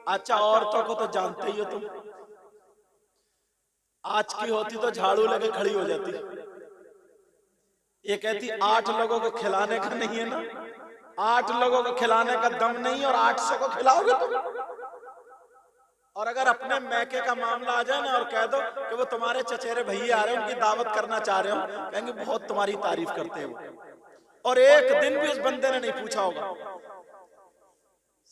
अच्छा, औरतों को तो जानते ही हो तुम, आज की होती तो झाड़ू लेके खड़ी हो जाती। ये कहती 8 लोगों को खिलाने का नहीं है ना, 8 लोगों को खिलाने का दम नहीं और 800 को खिलाओगे तुम। और अगर अपने मैके का मामला आ जाए ना और कह दो कि वो तुम्हारे चचेरे भैया आ रहे हैं, उनकी दावत करना चाह रहे हो, कहेंगे बहुत तुम्हारी तारीफ करते हैं वो, और एक दिन भी उस बंदे ने नहीं पूछा होगा,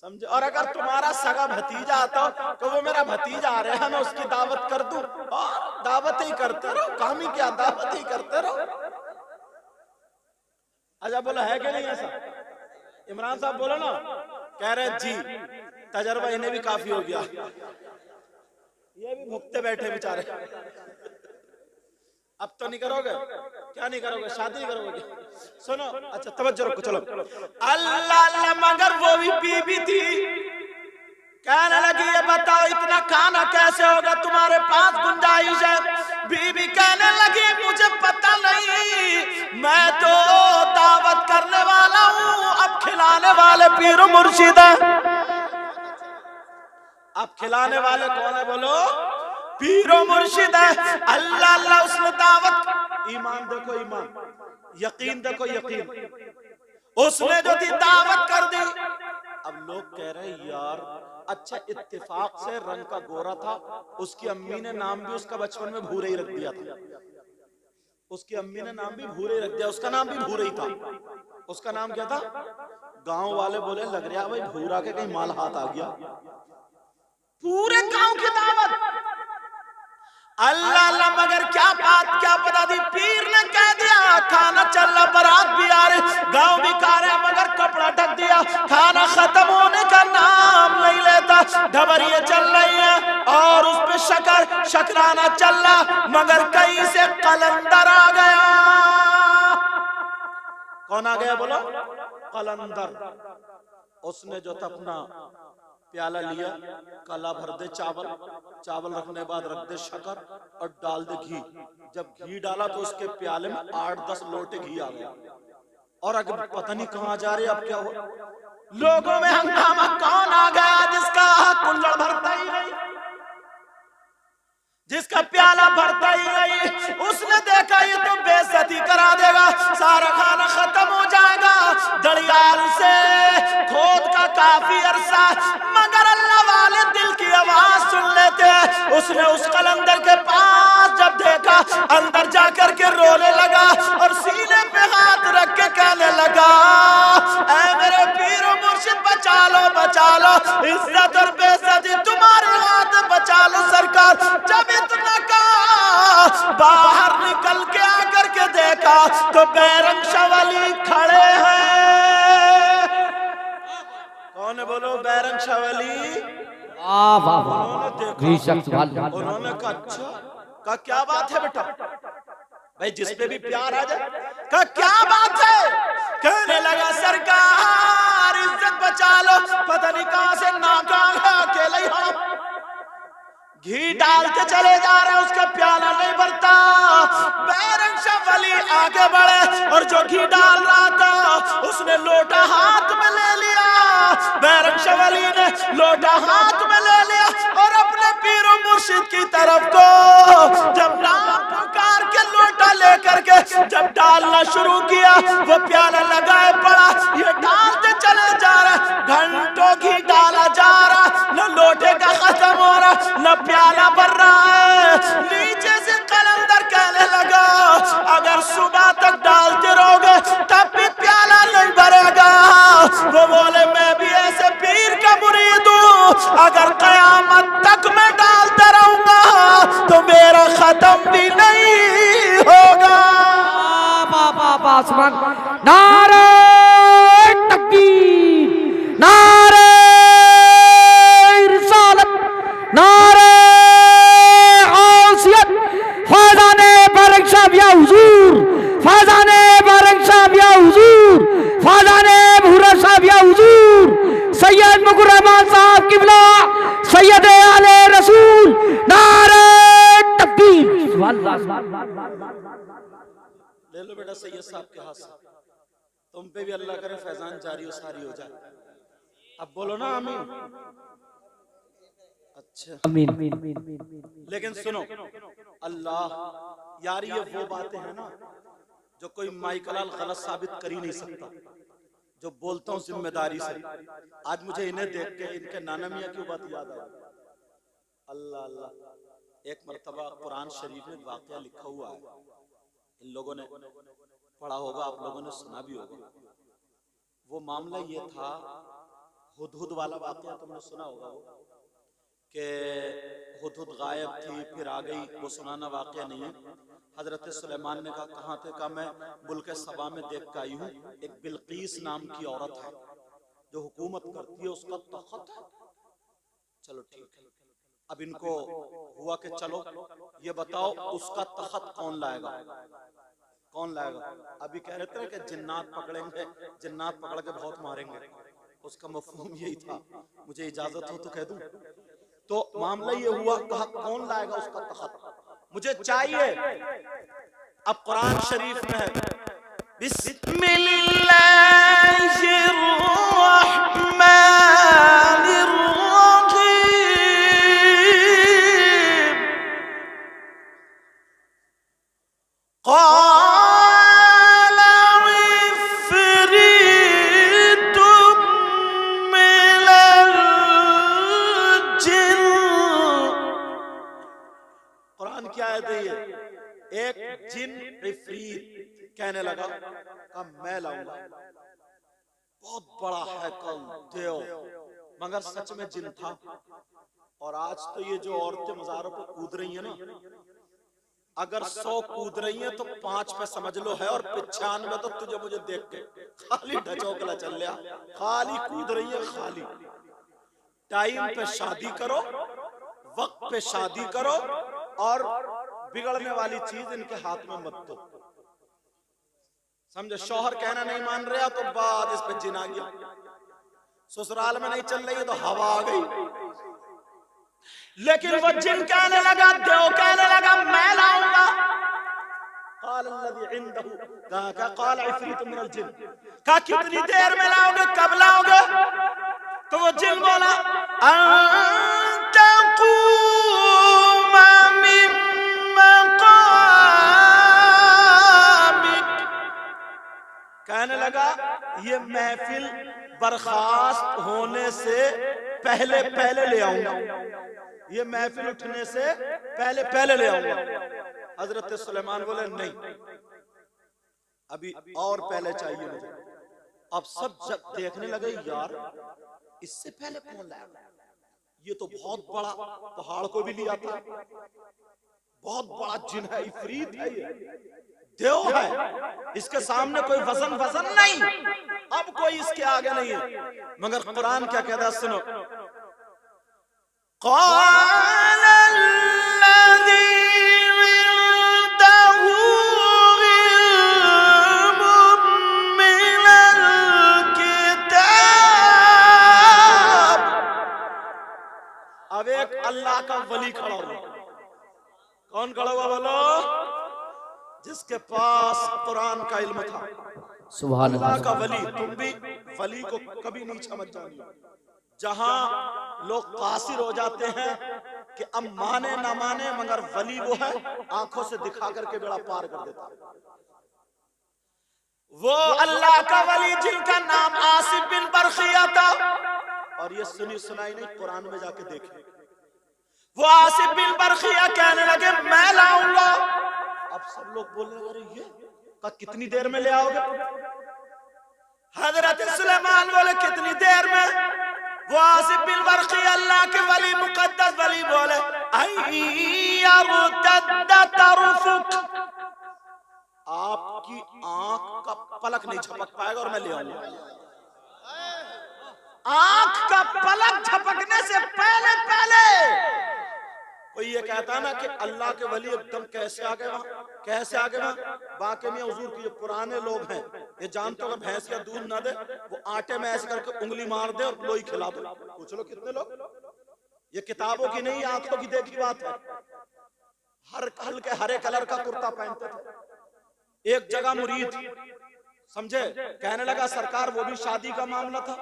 समझे। और अगर तुम्हारा सगा भतीजा आता हो तो वो मेरा भतीजा आ रहा है, मैं उसकी दावत कर दूं, और दावत ही करते रहो, काम ही क्या, दावत ही करते रहो। अच्छा बोला है कि नहीं ऐसा? इमरान साहब बोलो ना। कह रहे जी, तजर्बा इन्हें भी काफी हो गया, ये भी भुगते बैठे बेचारे। अब तो नहीं करोगे? क्या नहीं करोगे? शादी नहीं करोगे? सुनो, अच्छा तवज्जो रखो, चलो। अल्लाह, मगर वो भी बीबी थी, कहने लगी ये बताओ इतना खाना कैसे होगा, तुम्हारे पास गुंजाइश है? बीबी कहने लगी मुझे पता नहीं, मैं तो दावत करने वाला हूँ, अब खिलाने वाले पीर मुर्शिद है। अब खिलाने वाले कौन है बोलो? पीरो मुर्शिद है। अल्लाह अल्लाह, उसने दावत, ईमान देखो ईमान, यकीन देखो यकीन, उसने जो दी दावत कर दी। अब लोग कह रहे हैं यार, अच्छा इत्तेफाक से रंग का गोरा था, उसकी अम्मी ने नाम भी उसका बचपन में भूरे ही रख दिया था, उसकी अम्मी ने नाम भी भूरे रख दिया, उसका नाम भी भूरे ही था। उसका नाम क्या था? गांव वाले बोले लग रहा भाई भूरा के कहीं माल हाथ आ गया। पूरे गांव की दावत, अल्लाह अल्लाह, मगर क्या बात, क्या पता थी, पीर ने कह दिया खाना चल रहा, बारात भी आ रहे, गांव भी खा रहे, मगर कपड़ा ढक दिया, खाना खत्म होने का नाम नहीं लेता, ढबरिये चल रही है और उस पे शकराना चल रहा, मगर कहीं से कलंदर आ गया। कौन आ गया बोलो? कलंदर। उसने जो था अपना प्याला लिया, काला भर दे चावल, चावल रखने बाद रख दे शक्कर और डाल दे घी। जब घी डाला तो उसके प्याले में 8-10 लोटे घी आ गया। और अगर पता नहीं कहां जा रहे, अब क्या हो, लोगों में हंगामा, कौन आ गया जिसका कुल्हड़ भरता ही नहीं, जिसका प्याला भरता ही नहीं। उसने देखा ये तो बेइज्जती करा देगा, सारा खाना खत्म हो जाएगा, दड़ियाल से खोद का काफी अरसा, मगर अल्लाह वाले दिल की आवाज सुन लेते हैं। उसने उस कलंदर के पास जब देखा, अंदर जाकर के रोने लगा और सीने पे हाथ रख के कहने लगा, ऐ मेरे पीर मुर्शिद बचा लो, इज्जत और बेइज्जती तुम्हारे हाथ, बचा लो सरकार। जब इतना कहा, बाहर निकल के आकर के देखा तो बैरंग शवली खड़े हैं। कौन है बोलो? बैरंग शवली। उन्होंने कहा अच्छा, का क्या बात है बेटा, भाई जिसपे भी प्यार आ जाए, का क्या बात है? कहने लगा सरकार इज्जत बचा लो, पता नहीं कहां से नाका अकेले ही हम घी डाल के चले जा रहे, उसका प्याला नहीं भरता। बैरंग शवली आगे बढ़े और जो घी डाल रहा था उसने लोटा हाथ में ले लिया। बैरंग शवली ने लोटा हाथ में ले लिया और अपने पीर मुर्शिद की तरफ को जब नाम पुकार के लोटा लेकर के जब डालना शुरू किया, वो प्याला लगाए पड़ा, ये डालते चले जा रहा, घंटों घी डाला जा रहा, न लोटे का खत्म हो रहा, न प्याला भर रहा है। नीचे से कलंदर कहने लगा, अगर सुबह तक डालते रहोगे तब भी प्याला नहीं भरेगा। वो बोले मैं भी ऐसे पीर का मुरीद हूँ, अगर कयामत तक मैं डालता रहूंगा तो मेरा खत्म भी नहीं होगा। नारे तकबीर, नारे रिसालत, नारे औसियत, फैज़ाने बैरंग साहब या हुजूर, फैज़ाने बैरंग साहब या हुजूर, फैज़ाने भूरा साहब या हुजूर, सैयद मुकुर रहमान साहब किबला, सैयद आले रसूल, नारे तकबीर। ले लो बेटा सैयद साहब के हाथ से, तुम पे भी अल्लाह करे फैजान जारी और सारी हो जाए। अब बोलो ना आमीन। अच्छा आमीन। लेकिन सुनो, अल्लाह यार, ये वो बातें हैं ना जो कोई माइकलाल गलत साबित कर ही नहीं सकता, जो बोलता हूँ जिम्मेदारी से। आज मुझे इन्हें देख के इनके नाना मियाँ की बात याद आई। अल्लाह अल्लाह, एक मर्तबा कुरान शरीफ में वाकया लिखा हुआ है, इन लोगों ने पढ़ा होगा, आप लोगों ने सुना भी होगा। वो मामला ये था, हुदहुद वाला वाकया तुमने सुना होगा, वो कि हुदहुद गायब थी फिर आ गई, वो सुनाना वाकया नहीं है। हजरत सुलेमान ने कहा कहाँ थे? कहा मैं मुल्क सबा में देख के आई हूँ, एक बिल्कीस नाम की औरत है जो हुकूमत करती है, उसका तख्त है। चलो ठीक है, अब इनको हुआ कि चलो ये बताओ उसका तख्त कौन लाएगा, कौन लाएगा? अभी कह रहे थे कि जिन्नात पकड़ेंगे, जिन्नात पकड़ के बहुत मारेंगे, उसका मफहूम यही था। मुझे इजाजत हो तो कह दूं। तो मामला ये हुआ, कहा कौन लाएगा उसका तख्त, मुझे चाहिए। अब कुरान शरीफ में है, बिस्मिल्लाहिर्रहमानिर्रहीम, कुरान की आयत है ये। एक जिन इफरीत कहने लगा, कहा मैं लाऊंगा, बहुत बड़ा हैकल देव, मगर सच में जिन था। और आज तो ये जो औरतें मज़ारों पे कूद रही हैं ना, अगर 100 कूद रही हैं तो 5 पे समझ लो है, और 95 तो तुझे मुझे देख के खाली ढचोकला चल लिया, खाली कूद रही है खाली। टाइम पे शादी करो, वक्त पे शादी करो, और बिगड़ने वाली चीज इनके हाथ में मत दो। समझे? शौहर कहना नहीं मान रहा तो बाद इस पे जिन आ गया, ससुराल में नहीं चल रही है तो हवा आ गई। लेकिन वो जिन कहने लगा, देव कहने लगा मैं लाऊंगा। काल इफरीत मिनल जिन, कहा कितनी देर में लाओगे, कब लाओगे? तो वो जिन बोला कहने लगा ये महफिल बर्खास्त होने से पहले पहले ले आऊंगा, ये महफिल उठने से पहले पहले ले आऊंगा। हजरत सुलेमान बोले नहीं, अभी और पहले चाहिए मुझे। अब सब जब देखने लगे यार इससे पहले कौन लाएगा, ये तो बहुत बड़ा पहाड़ को भी लिया था, बहुत बड़ा जिन है, इफरीत है, ये देव है, इसके सामने कोई वजन नहीं, अब कोई इसके आगे नहीं है। मगर कुरान क्या कहता है, सुनो, अब एक अल्लाह का वली खड़ा हुआ। कौन खड़ा हुआ बोलो? जिसके पास कुरान का इल्म था। सुभान अल्लाह का वली। तुम भी वली को कभी नहीं समझ जाओगे। जहां लोग कासिर हो जाते हैं कि अब माने ना माने, मगर वली वो है आंखों से दिखा करके बेड़ा पार कर देता है। वो अल्लाह का वली जिनका नाम आसिफ बिन बरखिया था, और ये सुनी सुनाई नहीं, कुरान में जाके देखे। वो आसिफ बिन बरखिया कहने लगे मैं लाऊंगा। अब सब लोग बोलने लगे ये का कितनी देर में ले आओगे? हजरत सुलेमान बोले कितनी देर में? वो आसिफ बिन बरखिया अल्लाह के वली, मुकद्दस वली बोले आपकी आंख का पलक नहीं झपक पाएगा और मैं ले आऊंगा। आंख का पलक झपकने से पहले पहले कोई ये कहता ना कि अल्लाह के वली एकदम कैसे आ गए वहां, कैसे आ गए वहां। बाकी में हुजूर के जो पुराने लोग हैं ये जानते हो भैंस का दूध ना दे, वो आटे में ऐसे करके उंगली मार दे और लोई खिला दो। पूछ लो कितने लोग। ये किताबों की नहीं, आंखों की देखी बात है। हर हल्के हरे कलर का कुर्ता पहनते थे। एक जगह मुरीद समझे कहने लगा सरकार, वो भी शादी का मामला था,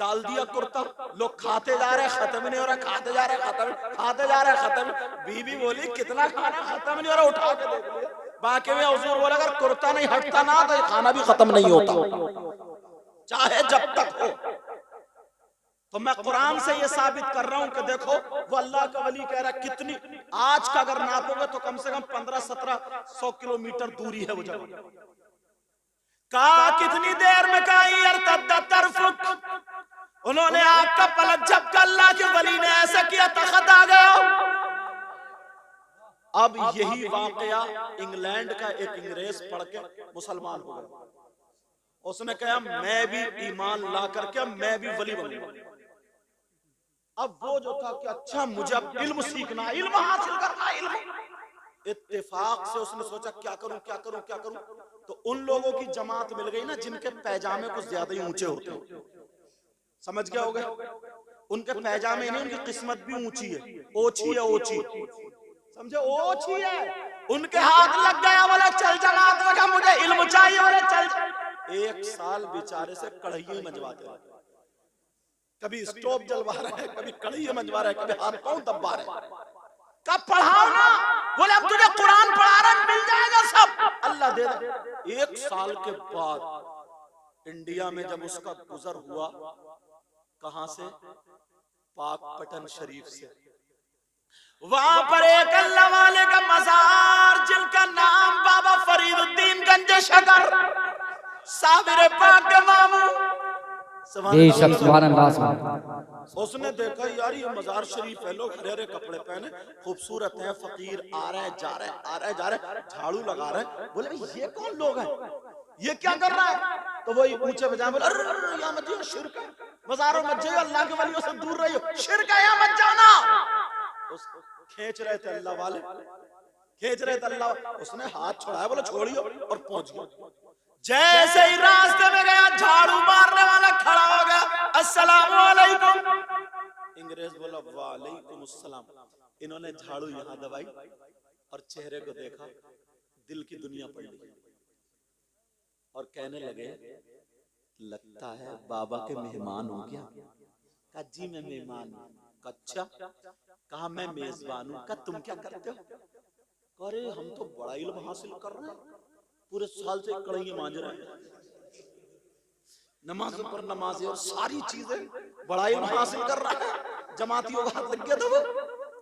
डाल दिया कुर्ता, लोग खाते जा रहे खत्म नहीं हो रहा, खाते जा रहे खत्म, खाते जा रहे खत्म। बीबी बोली कितना खाना खत्म नहीं हो रहा, उठा के देख लिया। बाकी में हुजूर बोला अगर कुर्ता नहीं हटता ना तो ये खाना भी खत्म नहीं होता, चाहे जब तक हो। तो मैं कुरान से ये साबित कर रहा हूं कि देखो वो अल्लाह का वली कह रहा है, कितनी आज का अगर नापोगे तो कम से कम 1500-1700 किलोमीटर दूरी है वो जगह। कहा कितनी देर में कहा उन्होंने आग का पलक झपका, अल्लाह के वली ने ऐसा किया तखत आ गया। अब यही वाकया इंग्लैंड का एक अंग्रेज पढ़ के मुसलमान हो गया। उसने कहा मैं भी ईमान ला करके मैं भी वली बनूंगा। अब वो जो था कि अच्छा मुझे अब इल्म सीखना, इल्म हासिल करना, इल्म। इत्तेफाक से उसने सोचा क्या करूं क्या करूं क्या करूं, तो उन लोगों की जमात मिल गई ना जिनके पैजामे कुछ ज्यादा ही ऊंचे होते हैं। समझ गए होगे, उनके पैजामे नहीं, उनकी किस्मत भी ऊंची है, ओछी है, ओछी समझे, ओछी है। उनके हाथ लग गया, बोले चल जमात लगा, मुझे इल्म चाहिए, बोले चल। 1 साल बेचारे से कढ़ाई मंजवाते रहे, कभी स्टोव जलवा रहे हैं, कभी कढ़ाई मंजवा रहे हैं, कभी हाथ पांव दबा रहे हैं। कब पढ़ाओ ना, बोले अब तुझे कुरान पढ़ा रहा, मिल जाएगा सब, अल्लाह दे दे। 1 साल के बाद इंडिया में जब उसका गुजर हुआ, कहां से, पाकपटन शरीफ से, वहां पर एक अल्लाह वाले का मजार जिनका नाम बाबा फरीदुद्दीन गंज शकर साबिर पाक के मामू, उसने देखा यार ये मजार शरीफ है, लोग हरे हरे कपड़े पहने खूबसूरत हैं, फकीर आ रहे हैं जा रहे हैं, आ रहे हैं जा रहे हैं, झाड़ू लगा रहे हैं। बोले भाई ये कौन लोग हैं, ये क्या कर रहा है? तो वही ऊंचे बजाय बोले अरे या मत जाओ, शिरक है, मजारों मत जाओ, अल्लाह के वलियों से दूर रहियो, शिरक है, या मत जाना। खींच रहे थे अल्लाह वाले, खींच रहे थे अल्लाह, उसने हाथ छोड़ाया, बोले छोड़ियो, और पहुंच गया। जैसे ही रास्ते में गया, झाड़ू मारने वाला खड़ा हो गया, अस्सलाम वालेकुम। अंग्रेज बोला वालेकुम अस्सलाम। इन्होंने झाड़ू यहाँ दबाई और चेहरे को देखा, दिल की दुनिया पड़ गई और कहने लगे लगता है बाबा के मेहमान हो गया। कहा जी मैं मेहमान हूं। अच्छा, कहा मैं मेजबान हूं। कहा तुम क्या करते हो? अरे हम तो बड़ा इल्म हासिल कर रहे हैं, पूरे साल से कढ़ाई मांज रहे हैं, नमाज पर नमाज और सारी चीजें बड़ा इल्म हासिल कर रहा है। जमातियों का हाथ लग गया था, वो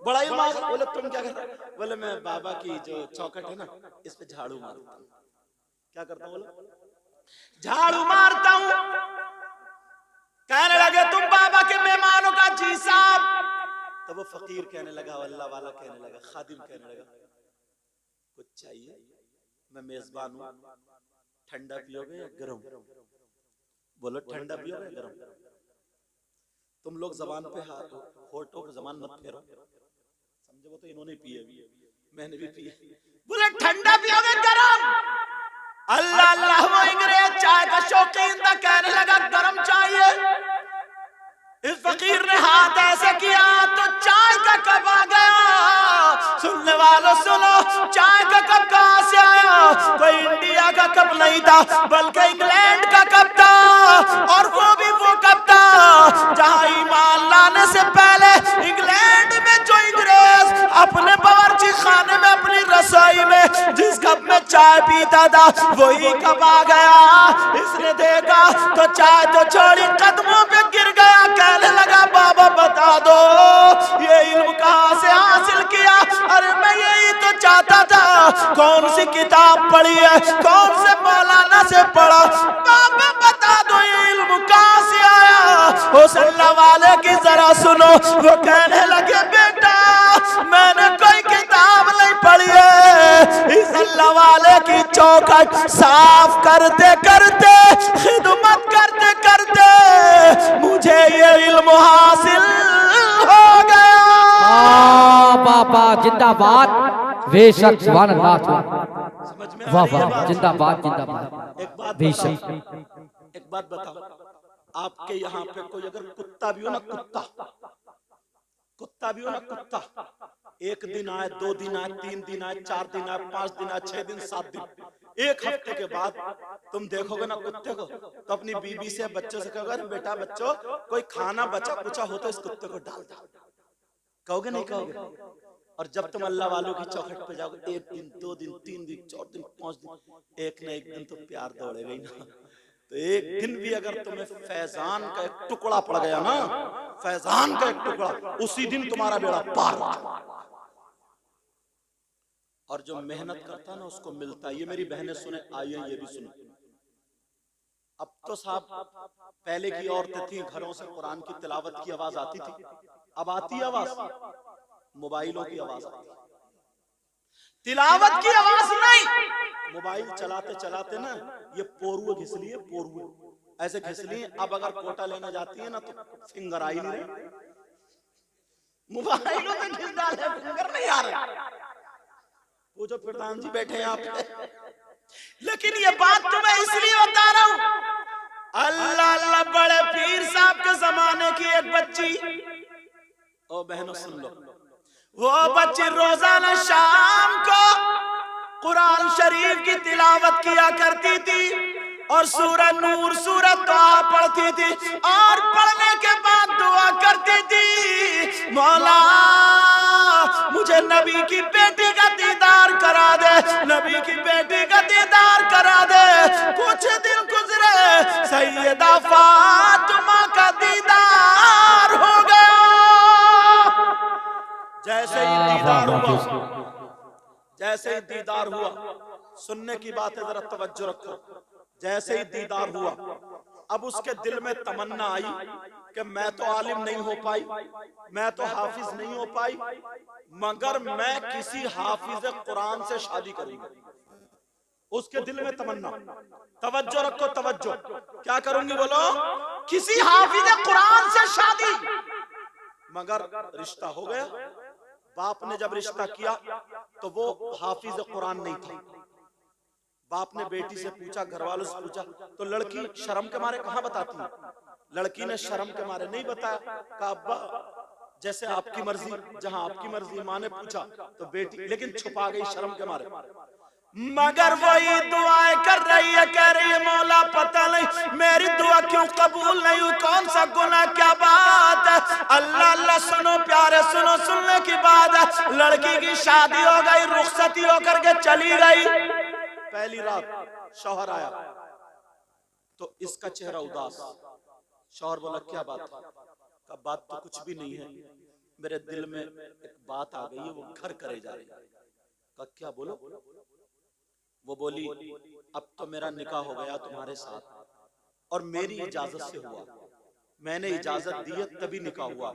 बड़ा इल्म हासिल। बोले तुम क्या कर रहे हो? बोले मैं बाबा की जो चौखट है ना, इस पे झाड़ू मारता हूँ। क्या करता हूँ? बोले झाड़ू मारता हूँ। कहने लगे तुम बाबा के मेहमानों का जी साहब। तो वो फकीर कहने लगा, अल्लाह वाला कहने लगा, खादिम कहने लगा कुछ चाहिए? मैं मेजबान हूं, ठंडा पियोगे या गरम? बोलो ठंडा पियोगे या गरम? तुम लोग जबान पे हाथ होठों पे जबान मत फेरो, समझे? वो तो इन्होंने पिए, मैंने भी पिए। बोले ठंडा पियोगे गरम? अल्लाह अल्लाह, वो अंग्रेज चाय का शौकीन था, कहने लगा गरम चाहिए। इस फकीर ने हाथ ऐसे किया तो चाय का कप आ गया। सुनने वालों सुनो, चाय का कप कहां से आया? कोई इंडिया का कप नहीं था, बल्कि इंग्लैंड का कप था। और वो भी वो कप था जहां ईमान लाने से पहले इंग्लैंड में जो अंग्रेज अपने बावर्ची खाने में, अपनी रसोई में जिस कप में चाय पीता था, वही कप आ गया। इसने देखा तो चाय तो छोड़ी, कदमों पे गिर गया, कहने लगा बाबा बता दो ये इल्म कहां से हासिल किया? अरे मैं यही तो चाहता था, कौन सी किताब पढ़ी है, कौन से मौलाना से पढ़ा? बाबा बता दो ये इल्म कहां से आया? उस अल्लाह वाले की जरा सुनो। वो कहने लगे बेटा मैंने कोई किताब नहीं पढ़ी है, इस अल्लाह वाले की चौखट साफ करते करते, खिदमत करते करते मुझे ये इल्म हासिल हो गया। बाबा जिंदाबाद, बेशक सुभान अल्लाह, वाह वाह, जिंदाबाद जिंदाबाद, बेशक। एक बात बताओ, आपके यहाँ पे कोई अगर कुत्ता भी हो ना, कुत्ता भी हो ना, कुत्ता 1 दिन आए, 2 दिन आए, 3 दिन आए, 4 दिन आए, 5 दिन आए, 6 दिन, 7 दिन, 1 हफ्ते के बाद तुम देखोगे ना कुत्ते को तो अपनी बीबी से बच्चों से कहोगे बेटा बच्चों कोई खाना बचा कुचा हो तो इस कुत्ते को डाल दो, कहोगे नहीं कहोगे? और जब तुम अल्लाह वालों की चौखट पे जाओगे 1 दिन 2 दिन 3 दिन 4 दिन 5 दिन, एक न एक दिन तो प्यार दौड़ेगा ही ना। तो एक दिन भी अगर तुम्हें फैजान का एक टुकड़ा पड़ गया ना, फैजान का एक टुकड़ा, उसी दिन तुम्हारा बेड़ा पार हो जाएगा। और जो मेहनत करता है ना उसको मिलता है। ये मेरी बहनें सुने, आइए ये भी सुनो। अब तो साहब पहले की औरतें थी घरों से कुरान की तिलावत की आवाज आती थी, अब आती आवाज मोबाइलों की आवाज आती, तिलावत की आवाज नहीं। मोबाइल चलाते चलाते ना ये पोरुए घिस लिए, पोरुए ऐसे घिस लिए। अब अगर कोटा लेना जाती है ना तो फिंगर आ ही नहीं रहे, मोबाइलों में घिस डाले फिंगर नहीं आ रहे। वो जो प्रधान जी बैठे हैं यहाँ पे, लेकिन ये बात तो मैं इसलिए बता रहा हूं, अल्लाह अल्लाह बड़े पीर साहब के जमाने की एक बच्ची, ओ बहनों सुन लो, वो बच्ची रोजाना शाम को कुरान शरीफ की तिलावत किया करती थी और सूरह नूर सूरह तोहा पढ़ती थी और पढ़ने के बाद दुआ करती थी, मौला मुझे नबी की बेटी का दीदार करा दे, नबी की बेटी का दीदार करा दे। कुछ दिन गुजरे, सैयदा फातिमा का दीदार हो गया। जैसे ही दीदार हुआ, जैसे ही दीदार हुआ, सुनने की बात है जरा तवज्जो रखो, जैसे ही दीदार हुआ अब उसके दिल में तमन्ना आई कि मैं तो आलिम नहीं हो पाई, मैं तो हाफिज नहीं हो पाई, मगर मैं किसी हाफिज कुरान से शादी करूंगी। उसके दिल में तमन्ना, तवज्जो रखो तवज्जो, क्या करूंगी बोलो? किसी हाफिज कुरान से शादी। मगर रिश्ता हो गया, बाप ने जब रिश्ता किया तो वो हाफिज कुरान नहीं था। बाप ने बेटी से पूछा, घर वालों से पूछा, तो लड़की शर्म के मारे कहाँ बताती है? लड़की ने शर्म के मारे नहीं बताया, कहा अब्बा जैसे आपकी मर्जी, जहां आपकी मर्जी। माँ ने पूछा तो बेटी लेकिन छुपा गई शर्म के मारे। मगर वही दुआएं कर रही है, कह रही है मौला पता नहीं मेरी दुआ क्यों कबूल नहीं हुई, कौन सा गुनाह, क्या बात है? अल्लाह अल्लाह सुनो प्यारे सुनो, सुनने की बात है लड़की की शादी हो गई, रुखसती होकर के चली गई। पहली रात शौहर आया तो इसका चेहरा उदास। शौहर बोला क्या बात है? का बात तो कुछ भी नहीं है, मेरे दिल में एक बात आ गई है, वो घर करे जा रही है। का क्या बोलो? वो बोली अब तो मेरा निकाह हो गया तुम्हारे साथ और मेरी इजाजत से हुआ, मैंने इजाजत दी है तभी निकाह हुआ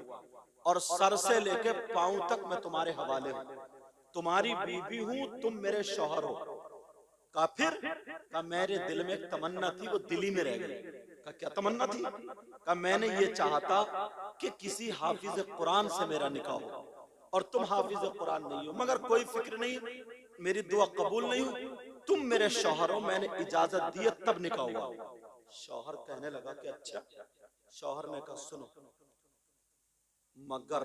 और सर से लेके पांव तक मैं तुम्हारे हवाले हूं, तुम्हारी बीवी हूं, तुम मेरे शौहर हो। का फिर? का मेरे दिल में एक तमन्ना थी, वो दिल ही में रह गई। का क्या तमन्ना थी? का मैंने ये चाहता कि किसी हाफिज कुरान से मेरा निकाह हो और तुम हाफिज कुरान नहीं हो, मगर कोई फिक्र नहीं, मेरी दुआ कबूल नहीं हुई, तुम मेरे शौहर हो, मैंने इजाजत दी है तब निकाह हुआ। शौहर कहने लगा कि अच्छा। शौहर ने कहा सुनो, मगर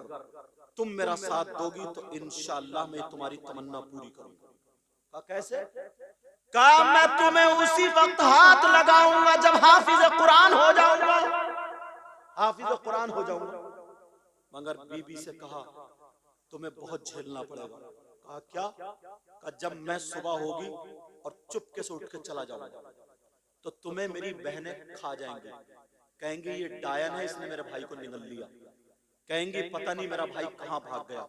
तुम मेरा साथ दोगी तो इंशाअल्लाह मैं तुम्हारी तमन्ना पूरी करूंगा। कहा कैसे? कहा मैं तुम्हें उसी वक्त हाथ लगाऊंगा जब हाफिज कुरान हो जाऊंगा, हाफिज कुरान हो जाऊंगा। मगर बीबी से कहा तुम्हें बहुत झेलना पड़ेगा। कहा क्या? कहा जब मैं सुबह होगी और चुपके से उठ के चला जाऊंगा तो तुम्हें मेरी बहनें खा जाएंगी, कहेंगी ये डायन है, इसने मेरे भाई को निगल लिया, कहेंगी पता नहीं मेरा भाई कहाँ भाग गया,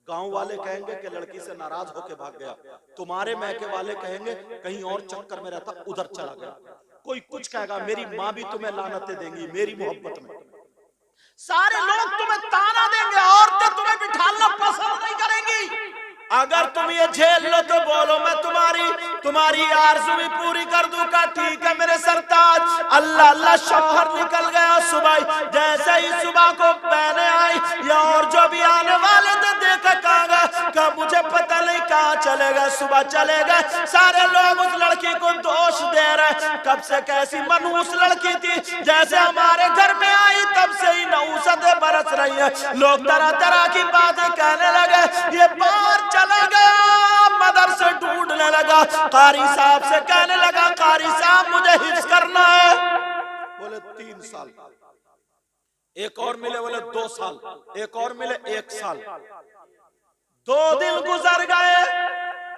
गांव वाले कहेंगे कि लड़की से नाराज होके भाग गया, तुम्हारे मैके वाले कहेंगे कहीं और चक्कर में रहता उधर चला गया, कोई कुछ कहेगा, मेरी माँ भी तुम्हें लानतें देंगी मेरी मोहब्बत में, सारे लोग तुम्हें ताना देंगे, औरतें तुम्हें बिठाना पसंद नहीं करेंगी। अगर तुम ये झेल लो तो बोलो मैं तुम्हारी आरज़ू भी पूरी कर दूंगा। ठीक है मेरे सरताज। अल्लाह अल्लाह शौहर निकल गया सुबह, जैसे ही सुबह को बहने आई या और जो भी आने वाले थे देखा कहाँ गए, कहा मुझे पता नहीं कहाँ चले गए, सुबह चले गए। सारे लोग उस लड़की को दोष दे रहे, कब से कैसी मनहूस लड़की थी, जैसे हमारे घर में आई तब से ही नहुसतें बरस रही है। लोग तरह तरह की बातें कहने लगे, ये बाहर चला गया, मदरसे ढूंढ बोलने लगा, कारी साहब से कहने लगा, कारी साहब मुझे हिफ्ज करना है। बोले 3 साल। एक और मिले, बोले 2 साल। एक और मिले 1 साल। 2 दिन गुजर गए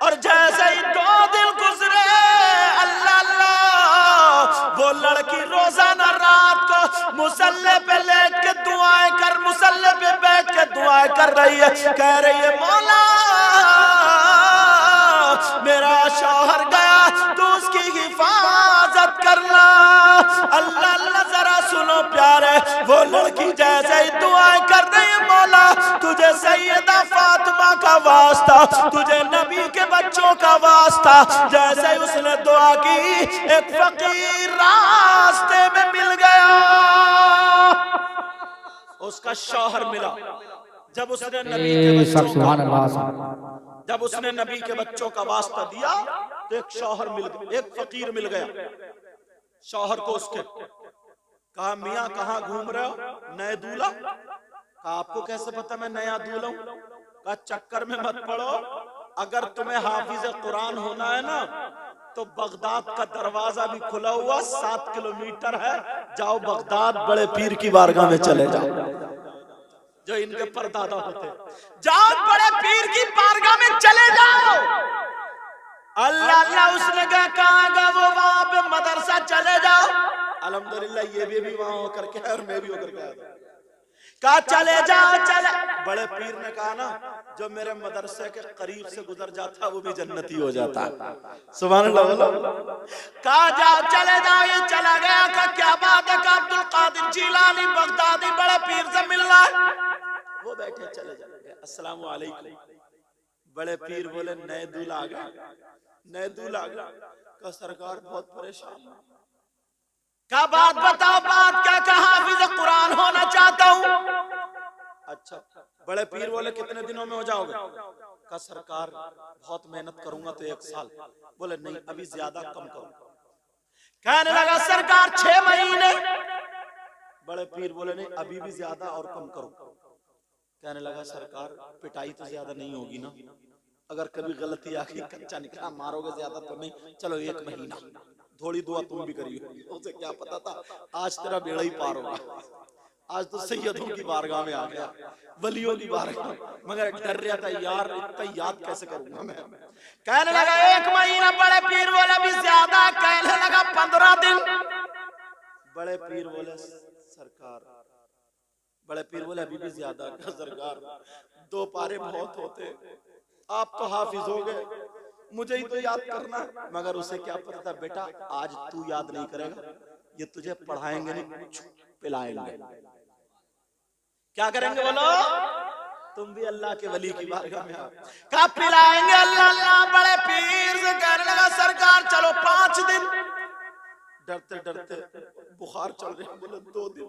और जैसे ही 2 दिन गुजरे, अल्लाह अल्लाह, वो लड़की रोजाना रात को मुसल्ले पे लेट के दुआएं कर, मुसल्ले पे बैठ के दुआएं कर रही है। कह रही है, मौला मेरा शौहर गया, तू उसकी हिफाजत करना। अल्लाह अल्लाह, जरा सुनो प्यारे, वो लड़की जैसे ही दुआएं कर रही है, मौला तुझे सैयदा फातिमा का वास्ता, तुझे नबी के बच्चों का वास्ता। जैसे ही उसने दुआ की, एक फकीर रास्ते में मिल गया, उसका शौहर मिला। जब उसने नबी के बच्चों का वास्ता दिया तो एक शौहर मिल गया, एक फकीर मिल गया। शौहर को उसके कहा, मियाँ कहाँ घूम रहे हो, नए दूल्हा? कहा, आपको कैसे पता मैं नया दूल्हा हूँ? कहा, चक्कर में मत पड़ो, अगर तुम्हें हाफिज कुरान होना है ना तो बगदाद का दरवाजा भी खुला हुआ 7 किलोमीटर है, जाओ बगदाद बड़े पीर की बारगाह में चले जाओ, जो इनके परदादा होते, जाओ बड़े पीर की बारगाह में चले जाओ। अल्लाह अल्लाह, उसने कहा वो वहां पे मदरसा चले जाओ। अल्हम्दुलिल्लाह ये भी वहां होकर के और मैं भी होकर के आया। कहा चले जाओ, चले। बड़े पीर ने कहा ना, जो मेरे मदरसे के करीब से गुजर जाता वो भी जन्नती हो जाता। सुभान अल्लाह। कहा जाओ, चले जाओ। ये चला गया। कहा क्या बात है? कहा अब्दुल कादिर जीलानी बगदादी बड़े पीर से मिलना है। वो बैठे, चले जाए, अस्सलाम वालेकुम। बड़े पीर बोले, नए दूल्हा आ गया, नए दूल्हा आ गया। कहा सरकार बहुत परेशान। क्या बात बताओ, बात क्या? कहा हाफिज कुरान होना चाहता हूँ। अच्छा। बड़े पीर बोले, कितने दिनों में हो जाओगे? कहा सरकार बहुत मेहनत करूंगा तो 1 साल। बोले नहीं, अभी ज्यादा कम करो। कहने लगा सरकार 6 महीने। बड़े पीर बोले नहीं, अभी भी ज्यादा और कम करो। कहने लगा सरकार पिटाई तो ज्यादा नहीं होगी ना, अगर कभी गलती आ गई कच्चा निकला मारोगे ज्यादा तो नहीं, चलो 1 महीना। थोड़ी दुआ तुम भी करियो, उसे क्या पता था आज तेरा बेड़ा ही पार होगा। आज तो सैयदों की बारगाह में आ गया, वलियों की बारगाह, मगर डर रहा था यार इतना याद कैसे करूंगा मैं। कहने लगा 1 महीना। बड़े पीर बोले भी ज्यादा। कहने लगा 15 दिन। बड़े पीर बोले सरकार, बड़े पीर बोले अभी भी ज्यादा। सरकार 2 पारे बहुत होते, आप तो हाफिज हो गए, मुझे ही तो याद करना। मगर उसे क्या पता था, बेटा आज तू याद नहीं करेगा, ये तुझे पढ़ाएंगे नहीं, कुछ पिलाएंगे। क्या करेंगे बोलो? तुम भी अल्लाह के वली की बारगाह में आओ। क्या पिलाएंगे? अल्लाह अल्लाह। बड़े पीर से कहने लगा सरकार चलो 5 दिन। डरते डरते बुखार चल रहे, बोले 2 दिन।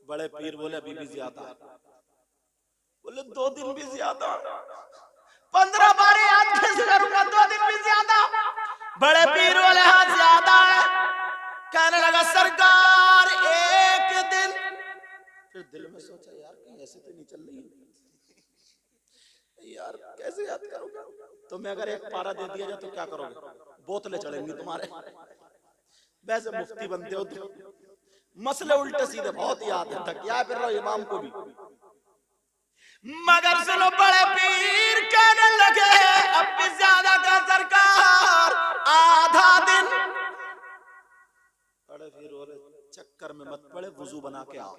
बड़े पीर बोले अभी भी ज्यादा। बोले 2 दिन भी ज्यादा। 15 बार याद कैसे करूंगा, 2 दिन भी ज्यादा। बड़े पीर बोले हाँ ज्यादा है। कहने लगा सरकार 1 दिन। फिर दिल में सोचा यार कहीं ऐसे तो नहीं चल रही है यार, कैसे याद करूंगा? तो मैं अगर 1 पारा दे दिया जाए तो क्या करोगे? बोतलें चढ़ेंगी तुम्हारे। वैसे मुफ्ती बनते हो तुम, मसले उल्टे सीधे बहुत याद है, थकिया फिर रहो इमाम को भी। मगर सुनो, बड़े पीर कहने लगे अब भी ज्यादा का सरकार, आधा दिन। बड़े पीर बोले चक्कर में मत पड़े, वुजू बना के आओ।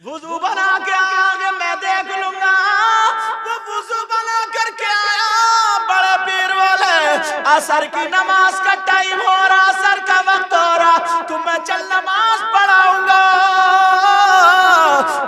वुजू बना के आगे मैं देख लूंगा। वो वुजू बना करके आया। बड़े पीर बोले असर की नमाज का टाइम हो रहा, असर का वक्त हो रहा, तू मैं चल नमाज पढ़ाऊंगा,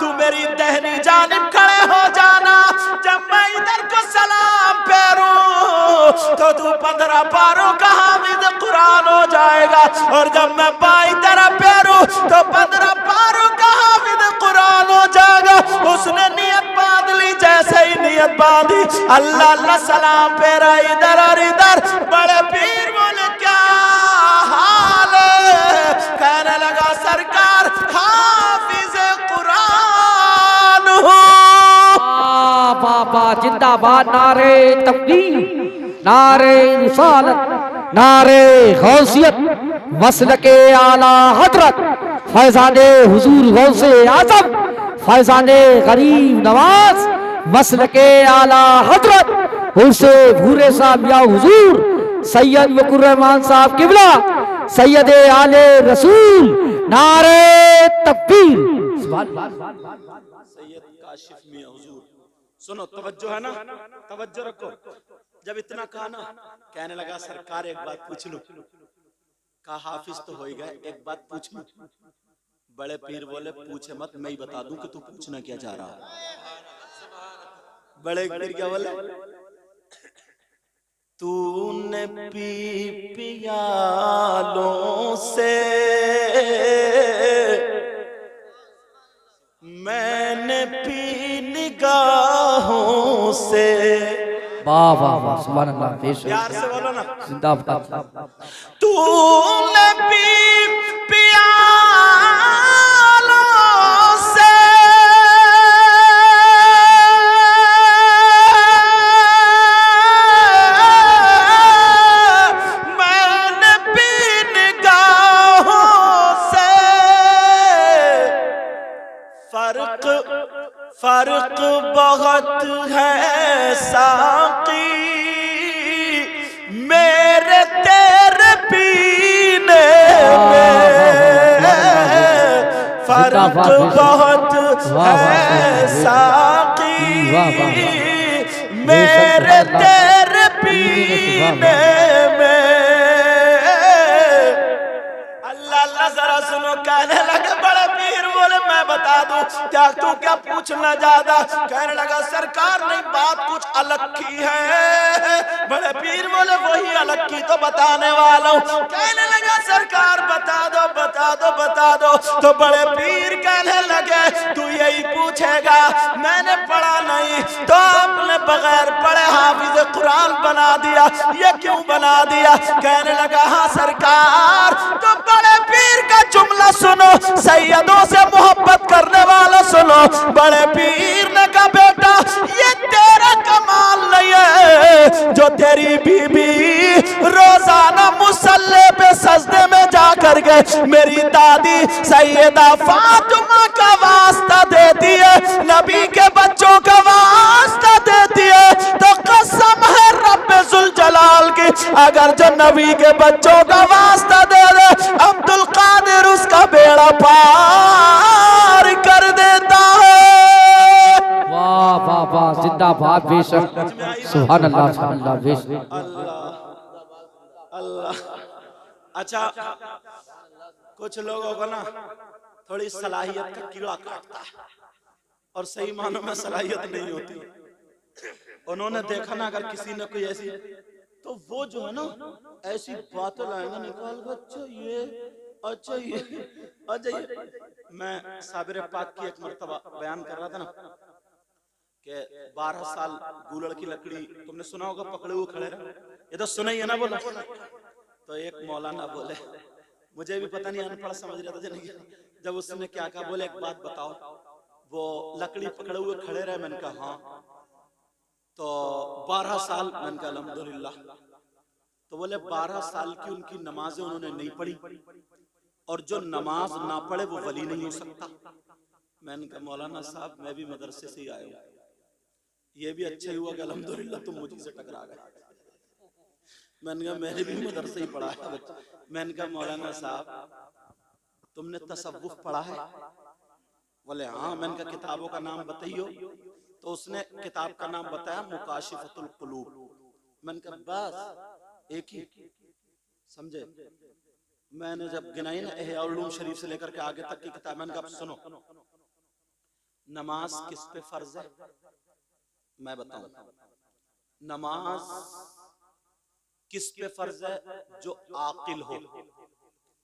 तू मेरी दहनी जानिब खड़े हो जाना। जब मैं इधर को सलाम फेरूं तो तू 15 पारों का हाफिज कुरान हो जाएगा, और जब मैं बाई तरफ फेरूं तो 15 पारों का हाफिज कुरान हो जाएगा। उसने नियत बांध ली, जैसे ही नियत बांधी अल्लाह अल्लाह सलाम फेरा इधर और इधर। बड़े पीर बोले क्या हाल है? कहने लगा सरकार हाफिज कुरान हो। बाबा जिंदाबाद, नारे तकबीर, नारे रिसालत, नारे गौसियत, मसलके आला हजरत फैजाने हुजूर गौसे आजम फैजाने गरीब नवाज मसलके आला हजरत उर्से भूरे साहब या हुजूर सैयद वकुर रहमान साहब किबला सैयद आले रसूल नारे तकबीर। सैयद काशिफ मियां हुजूर। सुनो, तवज्जो है ना, तवज्जो रखो। जब इतना कहा ना, कहने लगा सरकार एक बात पूछ लूं। कहा हाफिज तो हो ही गए, एक बात पूछ लूं। बड़े पीर बोले पूछे मत, मैं ही बता दूं कि तू पूछना क्या चाह रहा है। बड़े पीर क्या बोले, तूने पी पियालों से मैंने पी निगाहों से। वाह वाह वाह, सुभान अल्लाह, प्यार से बोलो ना, जिंदाबाद। तूने पी पियालों से मैंने पी निगाहों से। फर्क बहुत है साकी मेरे तेरे पीने में। फर्क बहुत है साकी मेरे तेरे पीने में। अल्लाह अल्लाह, जरा सुनो, कहने लगे बड़े पीर बोले मैं बता दूं क्या, तू क्या पूछना ज्यादा। कहने लगा सरकार नहीं, बात कुछ अलग की है। बड़े पीर बोले वही अलग की तो बताने वाला हूं। कहने लगा सरकार बता दो बता दो बता दो। तो बड़े पीर कहने लगे तू यही पूछेगा, मैंने पढ़ा नहीं तो आपने बगैर पढ़े हाफिज कुरान बना दिया, ये क्यों बना दिया। कहने लगा हाँ सरकार। तो बड़े पीर का जुमला सुनो, सैयदों से मोहब्बत करने वाला सुनो। बड़े पीर ने कहा बेटा ये तेरा कमाल नहीं है जो तेरी बीबी रोजाना मुसल्ले पे सजदे में जा करके मेरी दादी सैयदा फातिमा का वास्ता देती है, नबी के बच्चों का वास्ता देती है। तो कसम है रब्बे जुल जलाल की, अगर जो नबी के बच्चों का वास्ता दे दे अब्दुल कादिर उसका बेड़ा पार कर देता है। वाह वाह वाह, जिंदाबाद, बेशक, सुभान अल्लाह, सुभान अल्लाह, बेशक। अल्लाह। अच्छा, कुछ लोगों को ना थोड़ी सलाहियत का कीड़ा काटता है और सही मानों में सलाहियत नहीं होती। उन्होंने देखा ना अगर किसी ने कोई ऐसी, तो वो जो है ना ऐसी बातें लाएंगे निकाल कर, अच्छा ये अच्छा ये अच्छा ये। मैं साबिर पाक की एक मर्तबा बयान कर रहा था ना कि 12 साल गूलड़ की लकड़ी, तुमने सुना होगा, पकड़े हुए खड़े रहे। ये तो सुना ही है ना बोला। तो एक मौलाना बोले, मुझे भी पता नहीं, अनपढ़ समझ रहा था नहीं। जब उसने क्या कहा, बोले एक बात बताओ, वो लकड़ी पकड़े हुए खड़े रहे। मैंने कहा हाँ। तो 12 साल, मैंने कहा अल्हम्दुलिल्लाह। तो बोले 12 साल की उनकी नमाजें उन्होंने नहीं पढ़ी, और जो नमाज ना पढ़े वो वली नहीं हो सकता। मैंने कहा मौलाना साहब मैं भी मदरसे से ही आया हूँ, ये भी अच्छा हुआ कि अल्हम्दुलिल्लाह तुम मुझे से टकरा गए। मैंने कहा मैंने भी मदरसे ही पढ़ा है। मैंने कहा मौलाना साहब तुमने तसव्वुफ पढ़ा है? बोले हाँ। मैंने कहा किताबों का नाम बताइयो। तो उसने किताब का नाम बताया मुकाशिफतुल कुलूब। मैंने कहा बस एक ही, समझे। मैंने जब गिनाई ना इहया उलूम शरीफ से लेकर के आगे तक की किताब, मैंने कहा सुनो, नमाज किस पे फर्ज है मैं बताऊं। नमाज किस पे फर्ज है? जो आकिल हो।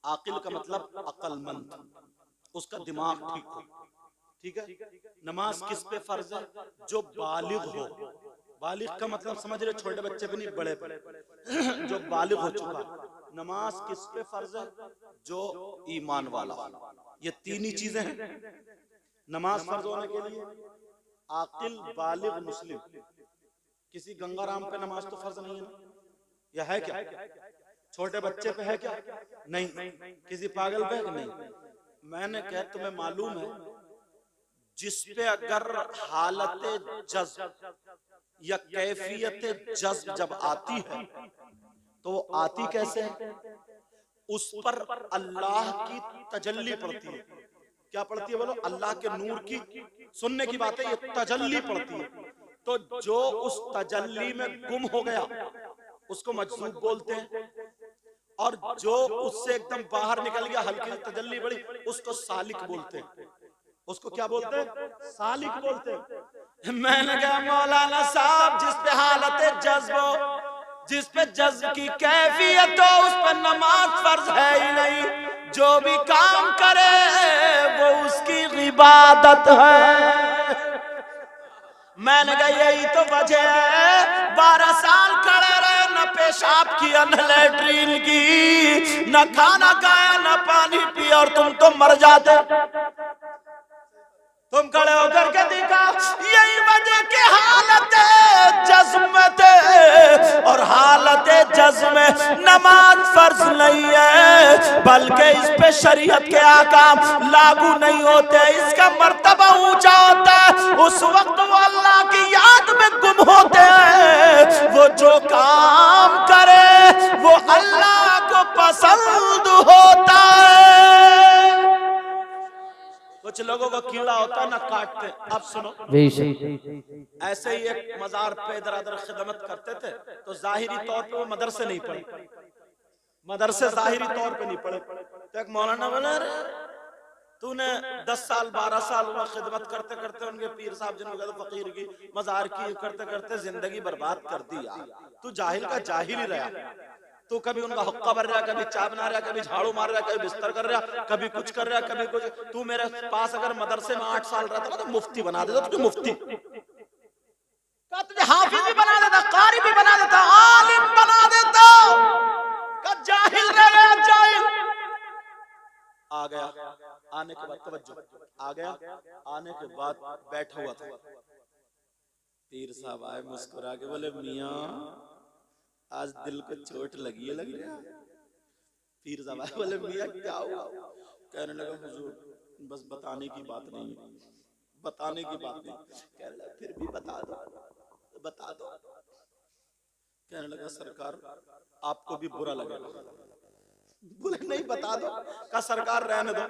आकिल का मतलब अक्लमंद, उसका दिमाग ठीक हो, ठीक है। नमाज किस पे फर्ज है? जो बालिग हो। बालिग का मतलब समझ रहे, छोटे बच्चे भी नहीं, बड़े बड़े जो बालिग हो चुका। नमाज किस पे फर्ज है? जो ईमान वाला। ये तीन ही चीजें हैं नमाज फर्ज होने के लिए। आकिल, बालिग, मुस्लिम, किसी गंगाराम पे नमाज तो फर्ज नहीं है ना, या है क्या? छोटे बच्चे पे है क्या? नहीं। किसी पागल पे नहीं। मैंने कहा तुम्हें मालूम है जिस पे अगर हालत जज्ब या कैफियत जज्ब जब आती है तो वो आती कैसे है? उस पर अल्लाह की तजल्ली पड़ती है। क्या पड़ती है बोलो? अल्लाह के नूर की, सुनने की बात है, ये तजल्ली पड़ती है। तो जो उस तजल्ली में गुम हो गया उसको मजसूब बोलते हैं, और जो उससे एकदम बाहर निकल गया, हल्की तजल्ली बड़ी, उसको सालिक बोलते हैं। उसको क्या बोलते हैं? सालिक बोलते हैं। मैंने कहा मौलाना साहब जिस पे हालत जज्ब हो, जिस पे जज्ब की कैफियत हो, उस पर नमाज फर्ज है ही नहीं। जो भी काम करे वो उसकी इबादत है। मैंने कहा यही तो वजह है 12 साल खड़े रहे, न पेशाब किया न लैट्रीन की, न खाना खाया न पानी पिया, और तुम तो मर जाते। तुम खड़े होकर के देखा, यही वजह की हालत जज्ब में थे, और हालत जज्ब में नमाज फर्ज नहीं है, बल्कि इस पे शरीयत के आकाम लागू नहीं होते। इसका मर्तबा ऊंचा होता है। उस वक्त वो अल्लाह की याद में गुम होते हैं। वो जो काम करे वो अल्लाह को पसंद होता है। कुछ लोगों को कीड़ा होता है ना काटते। अब सुनो, ऐसे ही एक मजार पे इधर उधर खिदमत करते थे, तो जाहिरी तौर पे वो मदरसे नहीं पढ़े, मदरसे जाहिरी तौर पे नहीं पढ़े। तो एक मौलाना बोला, तूने 10 साल 12 साल हुआ खिदमत करते करते उनके पीर साहब जिनको फकीर की मजार की करते करते जिंदगी बर्बाद कर दी यार। तू जाहिल का जाहिल ही रहा। तू कभी उनका हुक्का भर रहा, कभी चाय बना रहा, कभी झाड़ू मार रहा, कभी बिस्तर कर रहा, कभी कुछ कर रहा, कभी कुछ। तू मेरे पास अगर मदरसे में 8 साल रहता ना तो मुफ्ती बना देता तुझे, मुफ्ती का तुझे हाफिज भी बना देता, कारी भी बना देता, आलिम बना देता। का जाहिल रह गया, जाहिल। आ गया, आने के बाद तवज्जो, आ गया, आने के बाद बैठा हुआ था। पीर साहब आए, मुस्कुरा के बोले, मियां आज दिल को चोट लगी है, लग रहा। पीर साहब आए, बोले मियां क्या हुआ? कहने लगा हुजूर बस बताने की बात नहीं, बताने की बात नहीं। कहने लगा फिर भी बता दो, बता दो। कहने लगा सरकार आपको भी बुरा लगेगा। बोले नहीं बता दो। का सरकार रहने दो।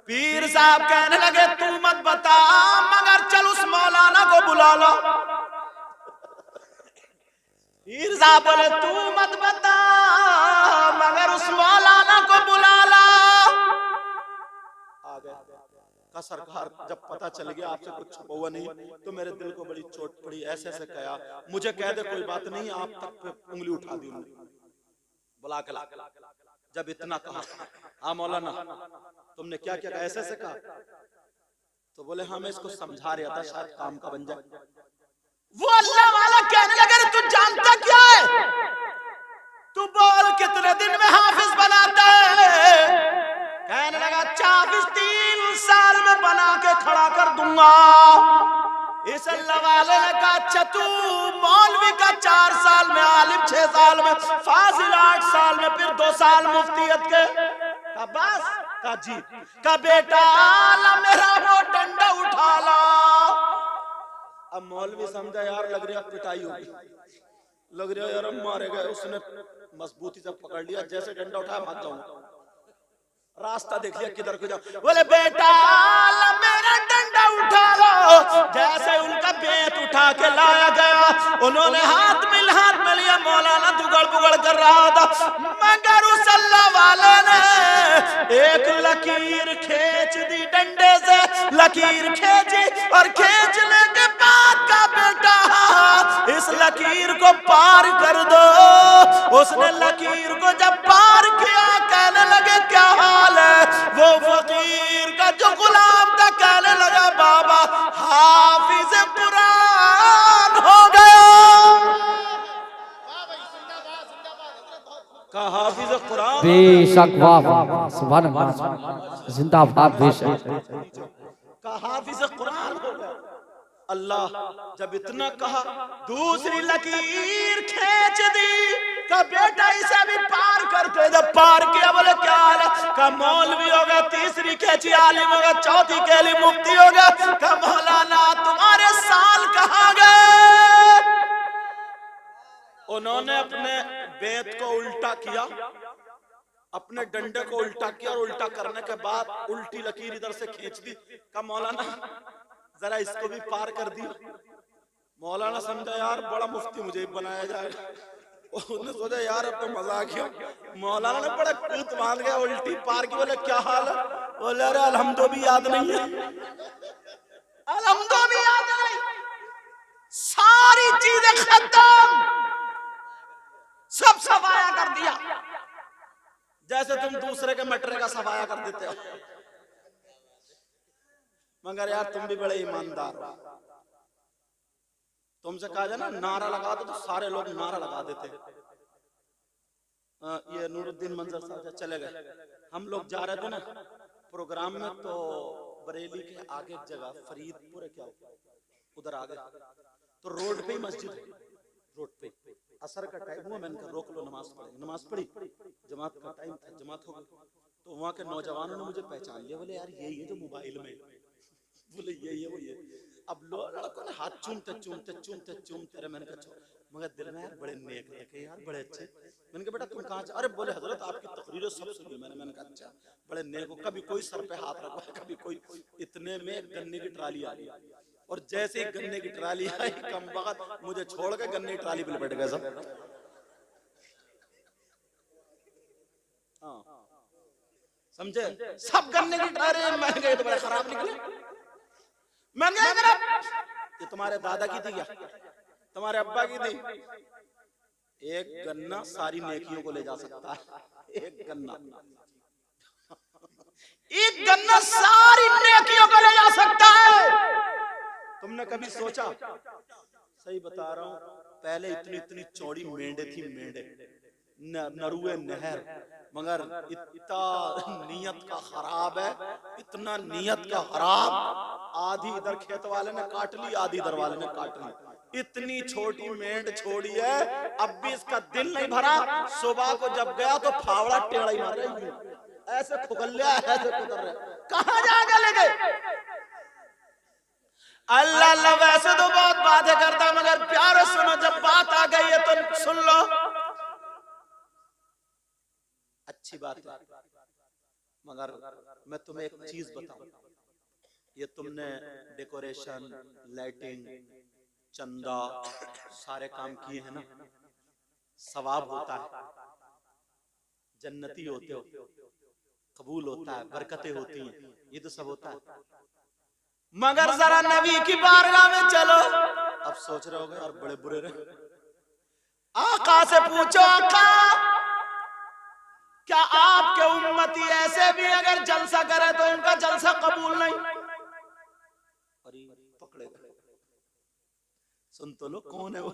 पीर साहब कहने लगे तू मत बता, मगर चल उस मौलाना को बुला लो। पीर साहब बोले तू मत बता, मगर उस मौलाना को बुला ला। आ गया। का सरकार जब पता चल गया आपसे कुछ छुपा हुआ नहीं, तो मेरे दिल को बड़ी चोट पड़ी। ऐसे ऐसे कहा, मुझे कह दे कोई बात नहीं, आप तक पे उंगली उठा दी बुला के ला। जब इतना कहा, हाँ मौलाना तुमने क्या क्या कहा? ऐसे ऐसे कहा। तो बोले हाँ मैं इसको समझा रहा था, शायद काम का बन जाए। वो अल्लाह वाला कहने लगा तू जानता क्या है? तू बोल कितने दिन में हाफिज बनाता है? कहने लगा 3 साल में बना के खड़ा कर दूंगा। इस अल्लाह वाले ने कहा अच्छा तू मौलवी का 4 साल में, आलिम 6 साल में, फाजिल 8 साल में, फिर 2 साल मुफ्तियत के। का बस का जी का बेटा ला मेरा वो डंडा उठा ला। अब मौलवी समझा यार लग रहा पिटाई होगी, लग रहा यार मारे गए। उसने मजबूती से पकड़ लिया, जैसे डंडा उठाया भाग जाऊंगा। रास्ता देख लिया किधर को जाओ। बोले बेटा मेरा डंडा उठा लो। जैसे उनका बेत उठा के लाया गया, उन्होंने हाथ में लिया। मौलाना दुगड़ बुगड़ कर रहा था, मगर उस अल्लाह वाले ने एक लकीर खींच दी, डंडे से लकीर खींची, और खींचने के बाद का बेटा इस लकीर को पार कर दो। उसने लकीर को जब पार किया, कहने लगे क्या हाल है? वो फकीर का जो गुलाम था कहने लगा बाबा हाफिज कुरान हो गया। का हाफिज कुरान बेशक, वाह वाह, सुभान अल्लाह, जिंदाबाद। बेशक का हाफिज कुरान हो गया। अल्लाह जब इतना कहा, दूसरी लकीर खींच दी का बेटा इसे भी पार करते। जब पार किया बोले क्या हाल है, का मौलवी हो गया, तीसरी खींची आलिम हो गया, चौथी केली मुफ्ती हो गया, का मौलाना तुम्हारे साल कहाँ गए। उन्होंने अपने बेत को उल्टा किया, अपने डंडे को उल्टा किया, और उल्टा करने के बाद उल्टी लकीर इधर से खींच दी। का मौलाना जरा इसको भी पार कर दी। मौलाना समझा यार बड़ा मुफ्ती मुझे बनाया जाएगा। उसने सोचा यार अब तो मजा आ गया। मौलाना ने बड़ा कूद बांध गया, उल्टी पार की। बोले क्या हाल है, बोले अरे अलहम्दो भी याद नहीं है, अलहम्दो भी याद नहीं, सारी चीजें खत्म, सब सफाया कर दिया, जैसे तुम दूसरे के मटरे का सफाया कर देते हो। मगर यार तुम भी बड़े ईमानदार हो। तुमसे कहा जाए ना नारा लगा दो तो सारे लोग नारा लगा देते। ये नूरुद्दीन मंजर साहब चले गए, हम लोग जा रहे थे ना प्रोग्राम में, तो बरेली के आगे एक जगह फरीदपुर है क्या, उधर आ गए तो रोड पे ही मस्जिद है, रोड पे असर का टाइम हुआ, मैंने कहा रोक लो नमाज पढ़ेंगे। नमाज पढ़ी, जमात का टाइम था, जमात हो गई। तो वहाँ के नौजवानों ने मुझे पहचान लिया, बोले यार यही है जो मोबाइल में, बोले यही है वो ये। अब लड़कों ने हाथ चूमते चूमते चूमते चूमते, मैंने कहा मगर दिल में यार बड़े नेक लगे यार, बड़े अच्छे। मैंने कहा बेटा तुम कहाँ से, अरे बोले हजरत आपकी तकरीरें सब सुनी मैंने कहा अच्छा बड़े नेक हो। कभी कोई सर पे हाथ रखा, कभी कोई। इतने में गन्ने की ट्राली आ गई, और जैसे ही गन्ने की ट्राली आई कम वक्त मुझे छोड़ के गन्ने की ट्राली पे लपेट गए सब। हाँ समझे, सब गन्ने की ट्राली महंगे तो बड़े खराब निकले। महंगे ये तुम्हारे दादा की थी क्या, तुम्हारे अब्बा की थी। एक गन्ना सारी नेकियों को ले जा सकता है, एक गन्ना, एक गन्ना सारी नेकियों को ले जा सकता है। तुमने कभी सोचा, सही बता रहा हूं, पहले इतनी इतनी चौड़ी मेंढे थी, मेंढे नरुए नहर, मगर इतना नियत का खराब है, इतना नियत का खराब, आधी इधर खेत वाले ने काट ली, आधी इधर वाले ने काट ली। इतनी छोटी मेंढ छोड़ी है, अब भी इसका दिल नहीं भरा। सुबह को जब गया तो फावड़ा टेढ़ा ही मार रही है, ऐसे खुगल लिया, ऐसे कुतर रहा, कहां जाके ले गए। अल्लाह अल्लाह, वैसे तो बहुत बातें करता, मगर प्यारे सुनो, जब बात आ गई है तो सुन लो। अच्छी बात है, मगर मैं तुम्हें एक चीज बताऊं, ये तुमने डेकोरेशन, लाइटिंग, चंदा, सारे काम किए हैं ना, सवाब होता है, जन्नती होते हो, कबूल होता है, बरकतें होती हैं, ये तो सब होता है। मगर जरा नबी की बारगाह में चलो। अब सोच रहे होगे यार बड़े बुरे रहे। आका से पूछो, आका क्या आपके उम्मती ऐसे भी अगर जलसा करे तो उनका जलसा कबूल नहीं? अरे पकड़े गए, सुन तो लो कौन है वो।